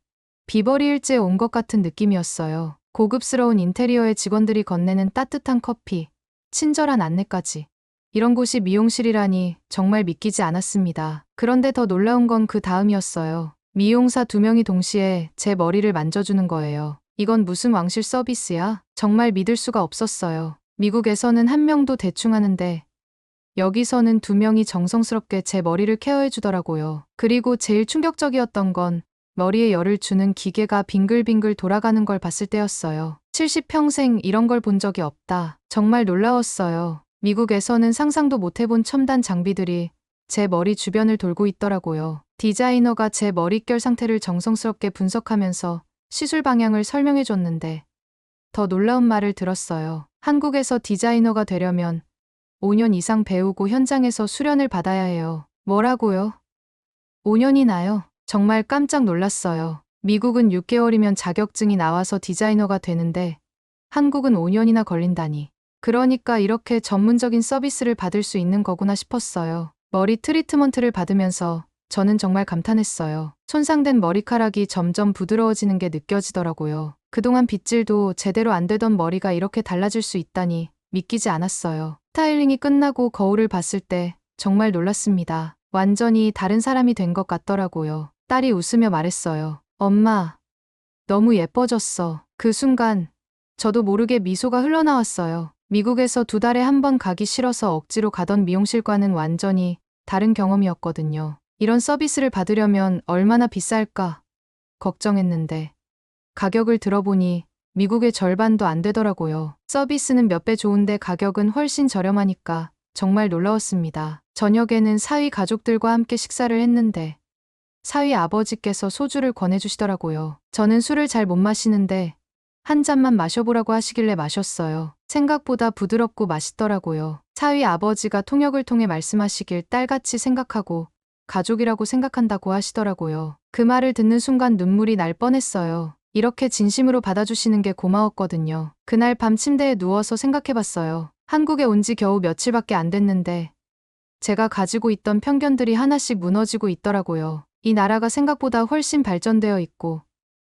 B: 비버리 hils에 온 것 같은 느낌이었어요. 고급스러운 인테리어의 직원들이 건네는 따뜻한 커피, 친절한 안내까지. 이런 곳이 미용실이라니 정말 믿기지 않았습니다. 그런데 더 놀라운 건 그 다음이었어요. 미용사 2명이 동시에 제 머리를 만져주는 거예요. 이건 무슨 왕실 서비스야? 정말 믿을 수가 없었어요. 미국에서는 1명도 대충 하는데 여기서는 2명이 정성스럽게 제 머리를 케어해 주더라고요. 그리고 제일 충격적이었던 건 머리에 열을 주는 기계가 빙글빙글 돌아가는 걸 봤을 때였어요. 70평생 이런 걸 본 적이 없다. 정말 놀라웠어요. 미국에서는 상상도 못 해본 첨단 장비들이 제 머리 주변을 돌고 있더라고요. 디자이너가 제 머릿결 상태를 정성스럽게 분석하면서 시술 방향을 설명해 줬는데 더 놀라운 말을 들었어요. 한국에서 디자이너가 되려면 5년 이상 배우고 현장에서 수련을 받아야 해요. 뭐라고요? 5년이나요? 정말 깜짝 놀랐어요. 미국은 6개월이면 자격증이 나와서 디자이너가 되는데 한국은 5년이나 걸린다니. 그러니까 이렇게 전문적인 서비스를 받을 수 있는 거구나 싶었어요. 머리 트리트먼트를 받으면서 저는 정말 감탄했어요. 손상된 머리카락이 점점 부드러워지는 게 느껴지더라고요. 그동안 빗질도 제대로 안 되던 머리가 이렇게 달라질 수 있다니 믿기지 않았어요. 스타일링이 끝나고 거울을 봤을 때 정말 놀랐습니다. 완전히 다른 사람이 된 것 같더라고요. 딸이 웃으며 말했어요. 엄마, 너무 예뻐졌어. 그 순간 저도 모르게 미소가 흘러나왔어요. 미국에서 2달에 한 번 가기 싫어서 억지로 가던 미용실과는 완전히 다른 경험이었거든요. 이런 서비스를 받으려면 얼마나 비쌀까 걱정했는데 가격을 들어보니 미국의 절반도 안 되더라고요. 서비스는 몇 배 좋은데 가격은 훨씬 저렴하니까 정말 놀라웠습니다. 저녁에는 사위 가족들과 함께 식사를 했는데 사위 아버지께서 소주를 권해주시더라고요. 저는 술을 잘 못 마시는데 한 잔만 마셔보라고 하시길래 마셨어요. 생각보다 부드럽고 맛있더라고요. 사위 아버지가 통역을 통해 말씀하시길 딸같이 생각하고 가족이라고 생각한다고 하시더라고요. 그 말을 듣는 순간 눈물이 날 뻔했어요. 이렇게 진심으로 받아주시는 게 고마웠거든요. 그날 밤 침대에 누워서 생각해봤어요. 한국에 온 지 겨우 며칠밖에 안 됐는데 제가 가지고 있던 편견들이 하나씩 무너지고 있더라고요. 이 나라가 생각보다 훨씬 발전되어 있고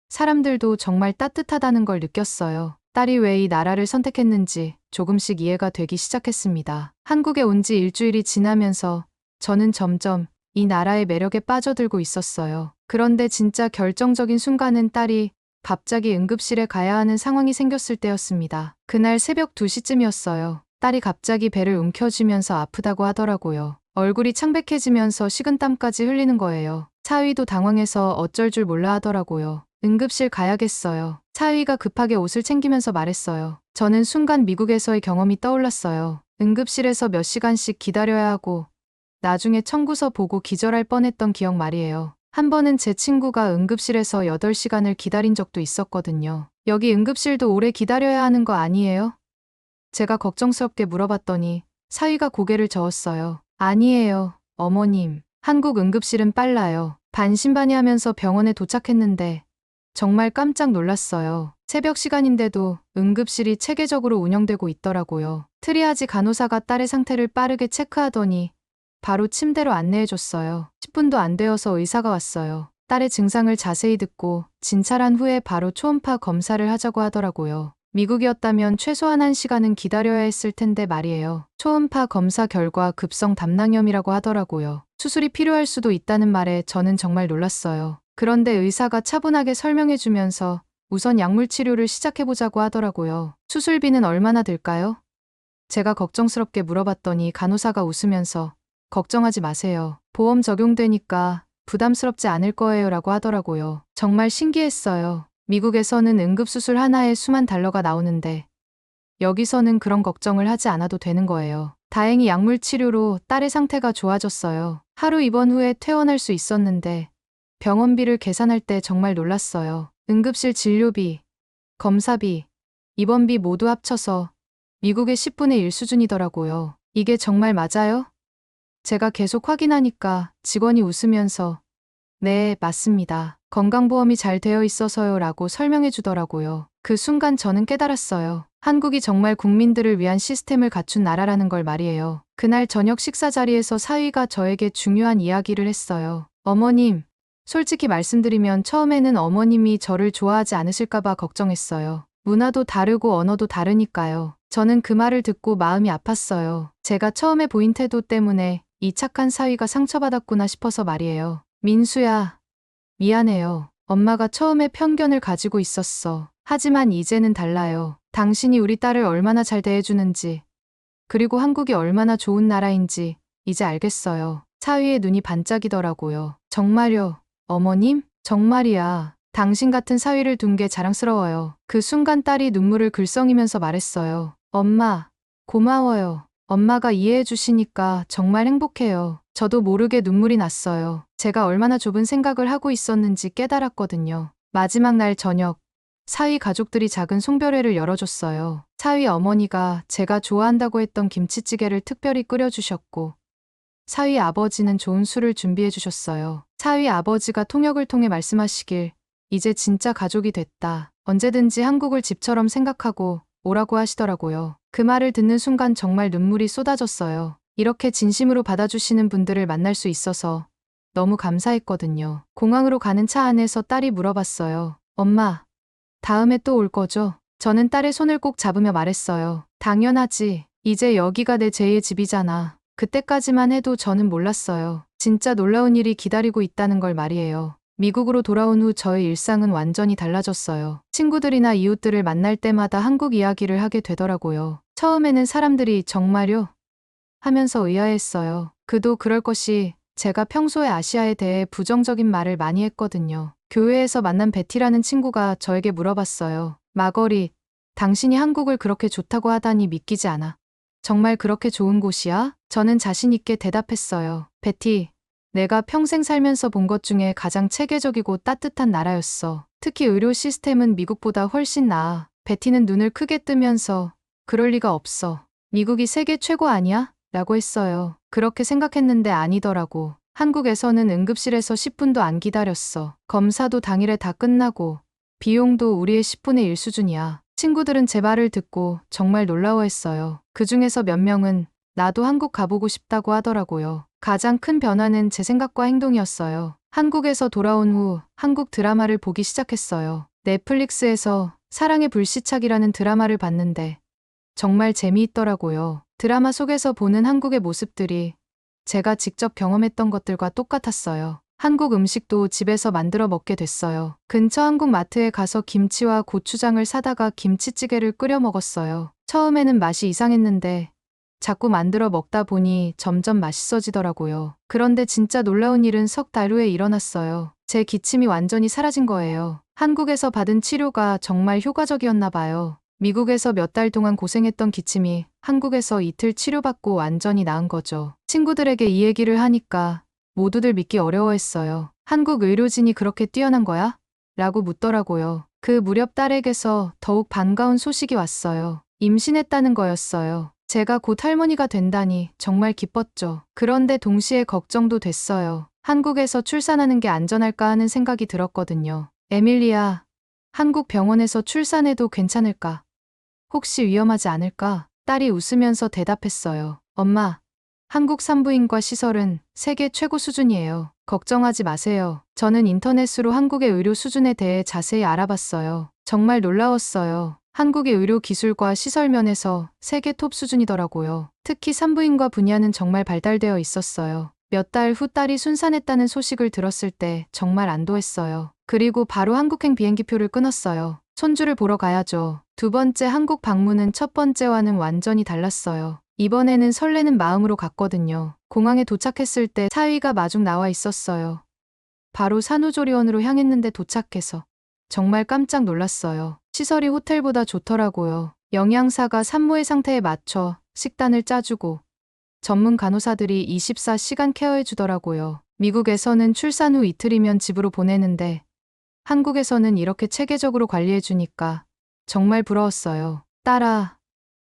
B: 사람들도 정말 따뜻하다는 걸 느꼈어요. 딸이 왜 이 나라를 선택했는지 조금씩 이해가 되기 시작했습니다. 한국에 온 지 일주일이 지나면서 저는 점점 이 나라의 매력에 빠져들고 있었어요. 그런데 진짜 결정적인 순간은 딸이 갑자기 응급실에 가야 하는 상황이 생겼을 때였습니다. 그날 새벽 2시쯤이었어요. 딸이 갑자기 배를 움켜쥐면서 아프다고 하더라고요. 얼굴이 창백해지면서 식은땀까지 흘리는 거예요. 사위도 당황해서 어쩔 줄 몰라 하더라고요. 응급실 가야겠어요. 사위가 급하게 옷을 챙기면서 말했어요. 저는 순간 미국에서의 경험이 떠올랐어요. 응급실에서 몇 시간씩 기다려야 하고 나중에 청구서 보고 기절할 뻔했던 기억 말이에요. 한 번은 제 친구가 응급실에서 8시간을 기다린 적도 있었거든요. 여기 응급실도 오래 기다려야 하는 거 아니에요? 제가 걱정스럽게 물어봤더니 사위가 고개를 저었어요. 아니에요, 어머님. 한국 응급실은 빨라요. 반신반의하면서 병원에 도착했는데 정말 깜짝 놀랐어요. 새벽 시간인데도 응급실이 체계적으로 운영되고 있더라고요. 트리아지 간호사가 딸의 상태를 빠르게 체크하더니 바로 침대로 안내해줬어요. 10분도 안 되어서 의사가 왔어요. 딸의 증상을 자세히 듣고 진찰한 후에 바로 초음파 검사를 하자고 하더라고요. 미국이었다면 최소한 1시간은 기다려야 했을 텐데 말이에요. 초음파 검사 결과 급성 담낭염이라고 하더라고요. 수술이 필요할 수도 있다는 말에 저는 정말 놀랐어요. 그런데 의사가 차분하게 설명해주면서 우선 약물 치료를 시작해보자고 하더라고요. 수술비는 얼마나 들까요? 제가 걱정스럽게 물어봤더니 간호사가 웃으면서 걱정하지 마세요. 보험 적용되니까 부담스럽지 않을 거예요 라고 하더라고요. 정말 신기했어요. 미국에서는 응급수술 하나에 수만 달러가 나오는데 여기서는 그런 걱정을 하지 않아도 되는 거예요. 다행히 약물 치료로 딸의 상태가 좋아졌어요. 하루 입원 후에 퇴원할 수 있었는데 병원비를 계산할 때 정말 놀랐어요. 응급실 진료비, 검사비, 입원비 모두 합쳐서 미국의 10분의 1 수준이더라고요. 이게 정말 맞아요? 제가 계속 확인하니까 직원이 웃으면서 네, 맞습니다. 건강보험이 잘 되어 있어서요 라고 설명해 주더라고요. 그 순간 저는 깨달았어요. 한국이 정말 국민들을 위한 시스템을 갖춘 나라라는 걸 말이에요. 그날 저녁 식사 자리에서 사위가 저에게 중요한 이야기를 했어요. 어머님, 솔직히 말씀드리면 처음에는 어머님이 저를 좋아하지 않으실까봐 걱정했어요. 문화도 다르고 언어도 다르니까요. 저는 그 말을 듣고 마음이 아팠어요. 제가 처음에 보인 태도 때문에 이 착한 사위가 상처받았구나 싶어서 말이에요. 민수야, 미안해요. 엄마가 처음에 편견을 가지고 있었어. 하지만 이제는 달라요. 당신이 우리 딸을 얼마나 잘 대해주는지, 그리고 한국이 얼마나 좋은 나라인지 이제 알겠어요. 사위의 눈이 반짝이더라고요. 정말요, 어머님? 정말이야. 당신 같은 사위를 둔 게 자랑스러워요. 그 순간 딸이 눈물을 글썽이면서 말했어요. 엄마, 고마워요. 엄마가 이해해 주시니까 정말 행복해요. 저도 모르게 눈물이 났어요. 제가 얼마나 좁은 생각을 하고 있었는지 깨달았거든요. 마지막 날 저녁, 사위 가족들이 작은 송별회를 열어줬어요. 사위 어머니가 제가 좋아한다고 했던 김치찌개를 특별히 끓여주셨고, 사위 아버지는 좋은 술을 준비해 주셨어요. 사위 아버지가 통역을 통해 말씀하시길, 이제 진짜 가족이 됐다. 언제든지 한국을 집처럼 생각하고 오라고 하시더라고요. 그 말을 듣는 순간 정말 눈물이 쏟아졌어요. 이렇게 진심으로 받아주시는 분들을 만날 수 있어서 너무 감사했거든요. 공항으로 가는 차 안에서 딸이 물어봤어요. 엄마, 다음에 또 올 거죠? 저는 딸의 손을 꼭 잡으며 말했어요. 당연하지. 이제 여기가 내 제2의 집이잖아. 그때까지만 해도 저는 몰랐어요. 진짜 놀라운 일이 기다리고 있다는 걸 말이에요. 미국으로 돌아온 후 저의 일상은 완전히 달라졌어요. 친구들이나 이웃들을 만날 때마다 한국 이야기를 하게 되더라고요. 처음에는 사람들이 정말요? 하면서 의아했어요. 그도 그럴 것이 제가 평소에 아시아에 대해 부정적인 말을 많이 했거든요. 교회에서 만난 베티라는 친구가 저에게 물어봤어요. 마거릿, 당신이 한국을 그렇게 좋다고 하다니 믿기지 않아. 정말 그렇게 좋은 곳이야? 저는 자신 있게 대답했어요. 베티, 내가 평생 살면서 본 것 중에 가장 체계적이고 따뜻한 나라였어. 특히 의료 시스템은 미국보다 훨씬 나아. 베티는 눈을 크게 뜨면서 그럴 리가 없어. 미국이 세계 최고 아니야? 라고 했어요. 그렇게 생각했는데 아니더라고. 한국에서는 응급실에서 10분도 안 기다렸어. 검사도 당일에 다 끝나고 비용도 우리의 10분의 1 수준이야. 친구들은 제 말을 듣고 정말 놀라워했어요. 그 중에서 몇 명은 나도 한국 가보고 싶다고 하더라고요. 가장 큰 변화는 제 생각과 행동이었어요. 한국에서 돌아온 후 한국 드라마를 보기 시작했어요. 넷플릭스에서 사랑의 불시착이라는 드라마를 봤는데 정말 재미있더라고요. 드라마 속에서 보는 한국의 모습들이 제가 직접 경험했던 것들과 똑같았어요. 한국 음식도 집에서 만들어 먹게 됐어요. 근처 한국 마트에 가서 김치와 고추장을 사다가 김치찌개를 끓여 먹었어요. 처음에는 맛이 이상했는데 자꾸 만들어 먹다 보니 점점 맛있어지더라고요. 그런데 진짜 놀라운 일은 석 달 후에 일어났어요. 제 기침이 완전히 사라진 거예요. 한국에서 받은 치료가 정말 효과적이었나 봐요. 미국에서 몇 달 동안 고생했던 기침이 한국에서 이틀 치료받고 완전히 나은 거죠. 친구들에게 이 얘기를 하니까 모두들 믿기 어려워했어요. 한국 의료진이 그렇게 뛰어난 거야? 라고 묻더라고요. 그 무렵 딸에게서 더욱 반가운 소식이 왔어요. 임신했다는 거였어요. 제가 곧 할머니가 된다니 정말 기뻤죠. 그런데 동시에 걱정도 됐어요. 한국에서 출산하는 게 안전할까 하는 생각이 들었거든요. 에밀리야, 한국 병원에서 출산해도 괜찮을까? 혹시 위험하지 않을까? 딸이 웃으면서 대답했어요. 엄마, 한국 산부인과 시설은 세계 최고 수준이에요. 걱정하지 마세요. 저는 인터넷으로 한국의 의료 수준에 대해 자세히 알아봤어요. 정말 놀라웠어요. 한국의 의료 기술과 시설 면에서 세계 톱 수준이더라고요. 특히 산부인과 분야는 정말 발달되어 있었어요. 몇 달 후 딸이 순산했다는 소식을 들었을 때 정말 안도했어요. 그리고 바로 한국행 비행기표를 끊었어요. 손주를 보러 가야죠. 두 번째 한국 방문은 첫 번째와는 완전히 달랐어요. 이번에는 설레는 마음으로 갔거든요. 공항에 도착했을 때 사위가 마중 나와 있었어요. 바로 산후조리원으로 향했는데 도착해서 정말 깜짝 놀랐어요. 시설이 호텔보다 좋더라고요. 영양사가 산모의 상태에 맞춰 식단을 짜주고 전문 간호사들이 24시간 케어해주더라고요. 미국에서는 출산 후 이틀이면 집으로 보내는데 한국에서는 이렇게 체계적으로 관리해주니까 정말 부러웠어요. 딸아,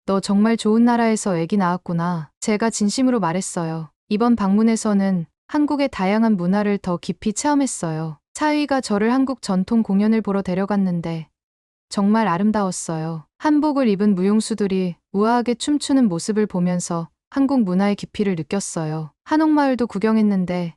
B: 너 정말 좋은 나라에서 애기 낳았구나. 제가 진심으로 말했어요. 이번 방문에서는 한국의 다양한 문화를 더 깊이 체험했어요. 사위가 저를 한국 전통 공연을 보러 데려갔는데 정말 아름다웠어요. 한복을 입은 무용수들이 우아하게 춤추는 모습을 보면서 한국 문화의 깊이를 느꼈어요. 한옥마을도 구경했는데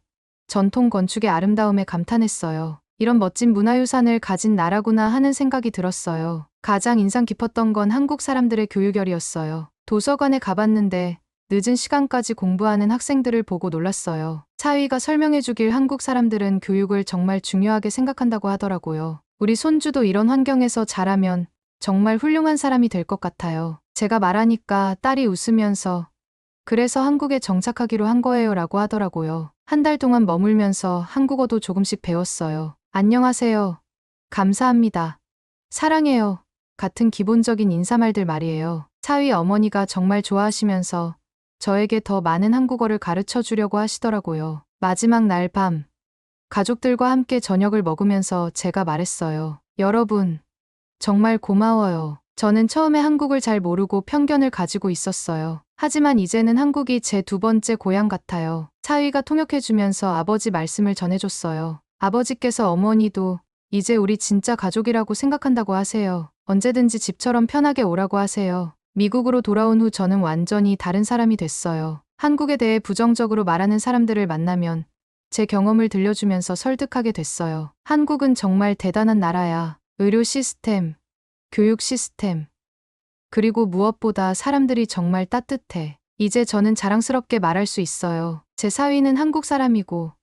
B: 전통 건축의 아름다움에 감탄했어요. 이런 멋진 문화유산을 가진 나라구나 하는 생각이 들었어요. 가장 인상 깊었던 건 한국 사람들의 교육열이었어요. 도서관에 가봤는데 늦은 시간까지 공부하는 학생들을 보고 놀랐어요. 사위가 설명해주길 한국 사람들은 교육을 정말 중요하게 생각한다고 하더라고요. 우리 손주도 이런 환경에서 자라면 정말 훌륭한 사람이 될 것 같아요. 제가 말하니까 딸이 웃으면서 그래서 한국에 정착하기로 한 거예요 라고 하더라고요. 한 달 동안 머물면서 한국어도 조금씩 배웠어요. 안녕하세요. 감사합니다. 사랑해요. 같은 기본적인 인사말들 말이에요. 사위 어머니가 정말 좋아하시면서 저에게 더 많은 한국어를 가르쳐 주려고 하시더라고요. 마지막 날 밤, 가족들과 함께 저녁을 먹으면서 제가 말했어요. 여러분, 정말 고마워요. 저는 처음에 한국을 잘 모르고 편견을 가지고 있었어요. 하지만 이제는 한국이 제 두 번째 고향 같아요. 사위가 통역해주면서 아버지 말씀을 전해줬어요. 아버지께서 어머니도 이제 우리 진짜 가족이라고 생각한다고 하세요. 언제든지 집처럼 편하게 오라고 하세요. 미국으로 돌아온 후 저는 완전히 다른 사람이 됐어요. 한국에 대해 부정적으로 말하는 사람들을 만나면 제 경험을 들려주면서 설득하게 됐어요. 한국은 정말 대단한 나라야. 의료 시스템, 교육 시스템, 그리고 무엇보다 사람들이 정말 따뜻해. 이제 저는 자랑스럽게 말할 수 있어요. 제 사위는 한국 사람이고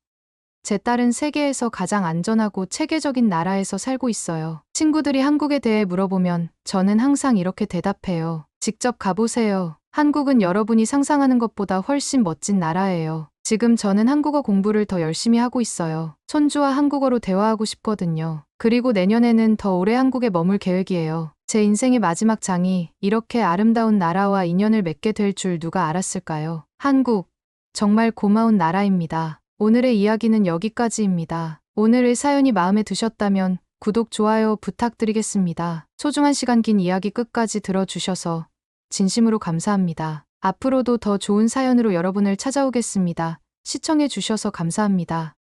B: 제 딸은 세계에서 가장 안전하고 체계적인 나라에서 살고 있어요. 친구들이 한국에 대해 물어보면 저는 항상 이렇게 대답해요. 직접 가보세요. 한국은 여러분이 상상하는 것보다 훨씬 멋진 나라예요. 지금 저는 한국어 공부를 더 열심히 하고 있어요. 손주와 한국어로 대화하고 싶거든요. 그리고 내년에는 더 오래 한국에 머물 계획이에요. 제 인생의 마지막 장이 이렇게 아름다운 나라와 인연을 맺게 될 줄 누가 알았을까요? 한국, 정말 고마운 나라입니다. 오늘의 이야기는 여기까지입니다. 오늘의 사연이 마음에 드셨다면 구독, 좋아요 부탁드리겠습니다. 소중한 시간 긴 이야기 끝까지 들어주셔서 진심으로 감사합니다. 앞으로도 더 좋은 사연으로 여러분을 찾아오겠습니다. 시청해 주셔서 감사합니다.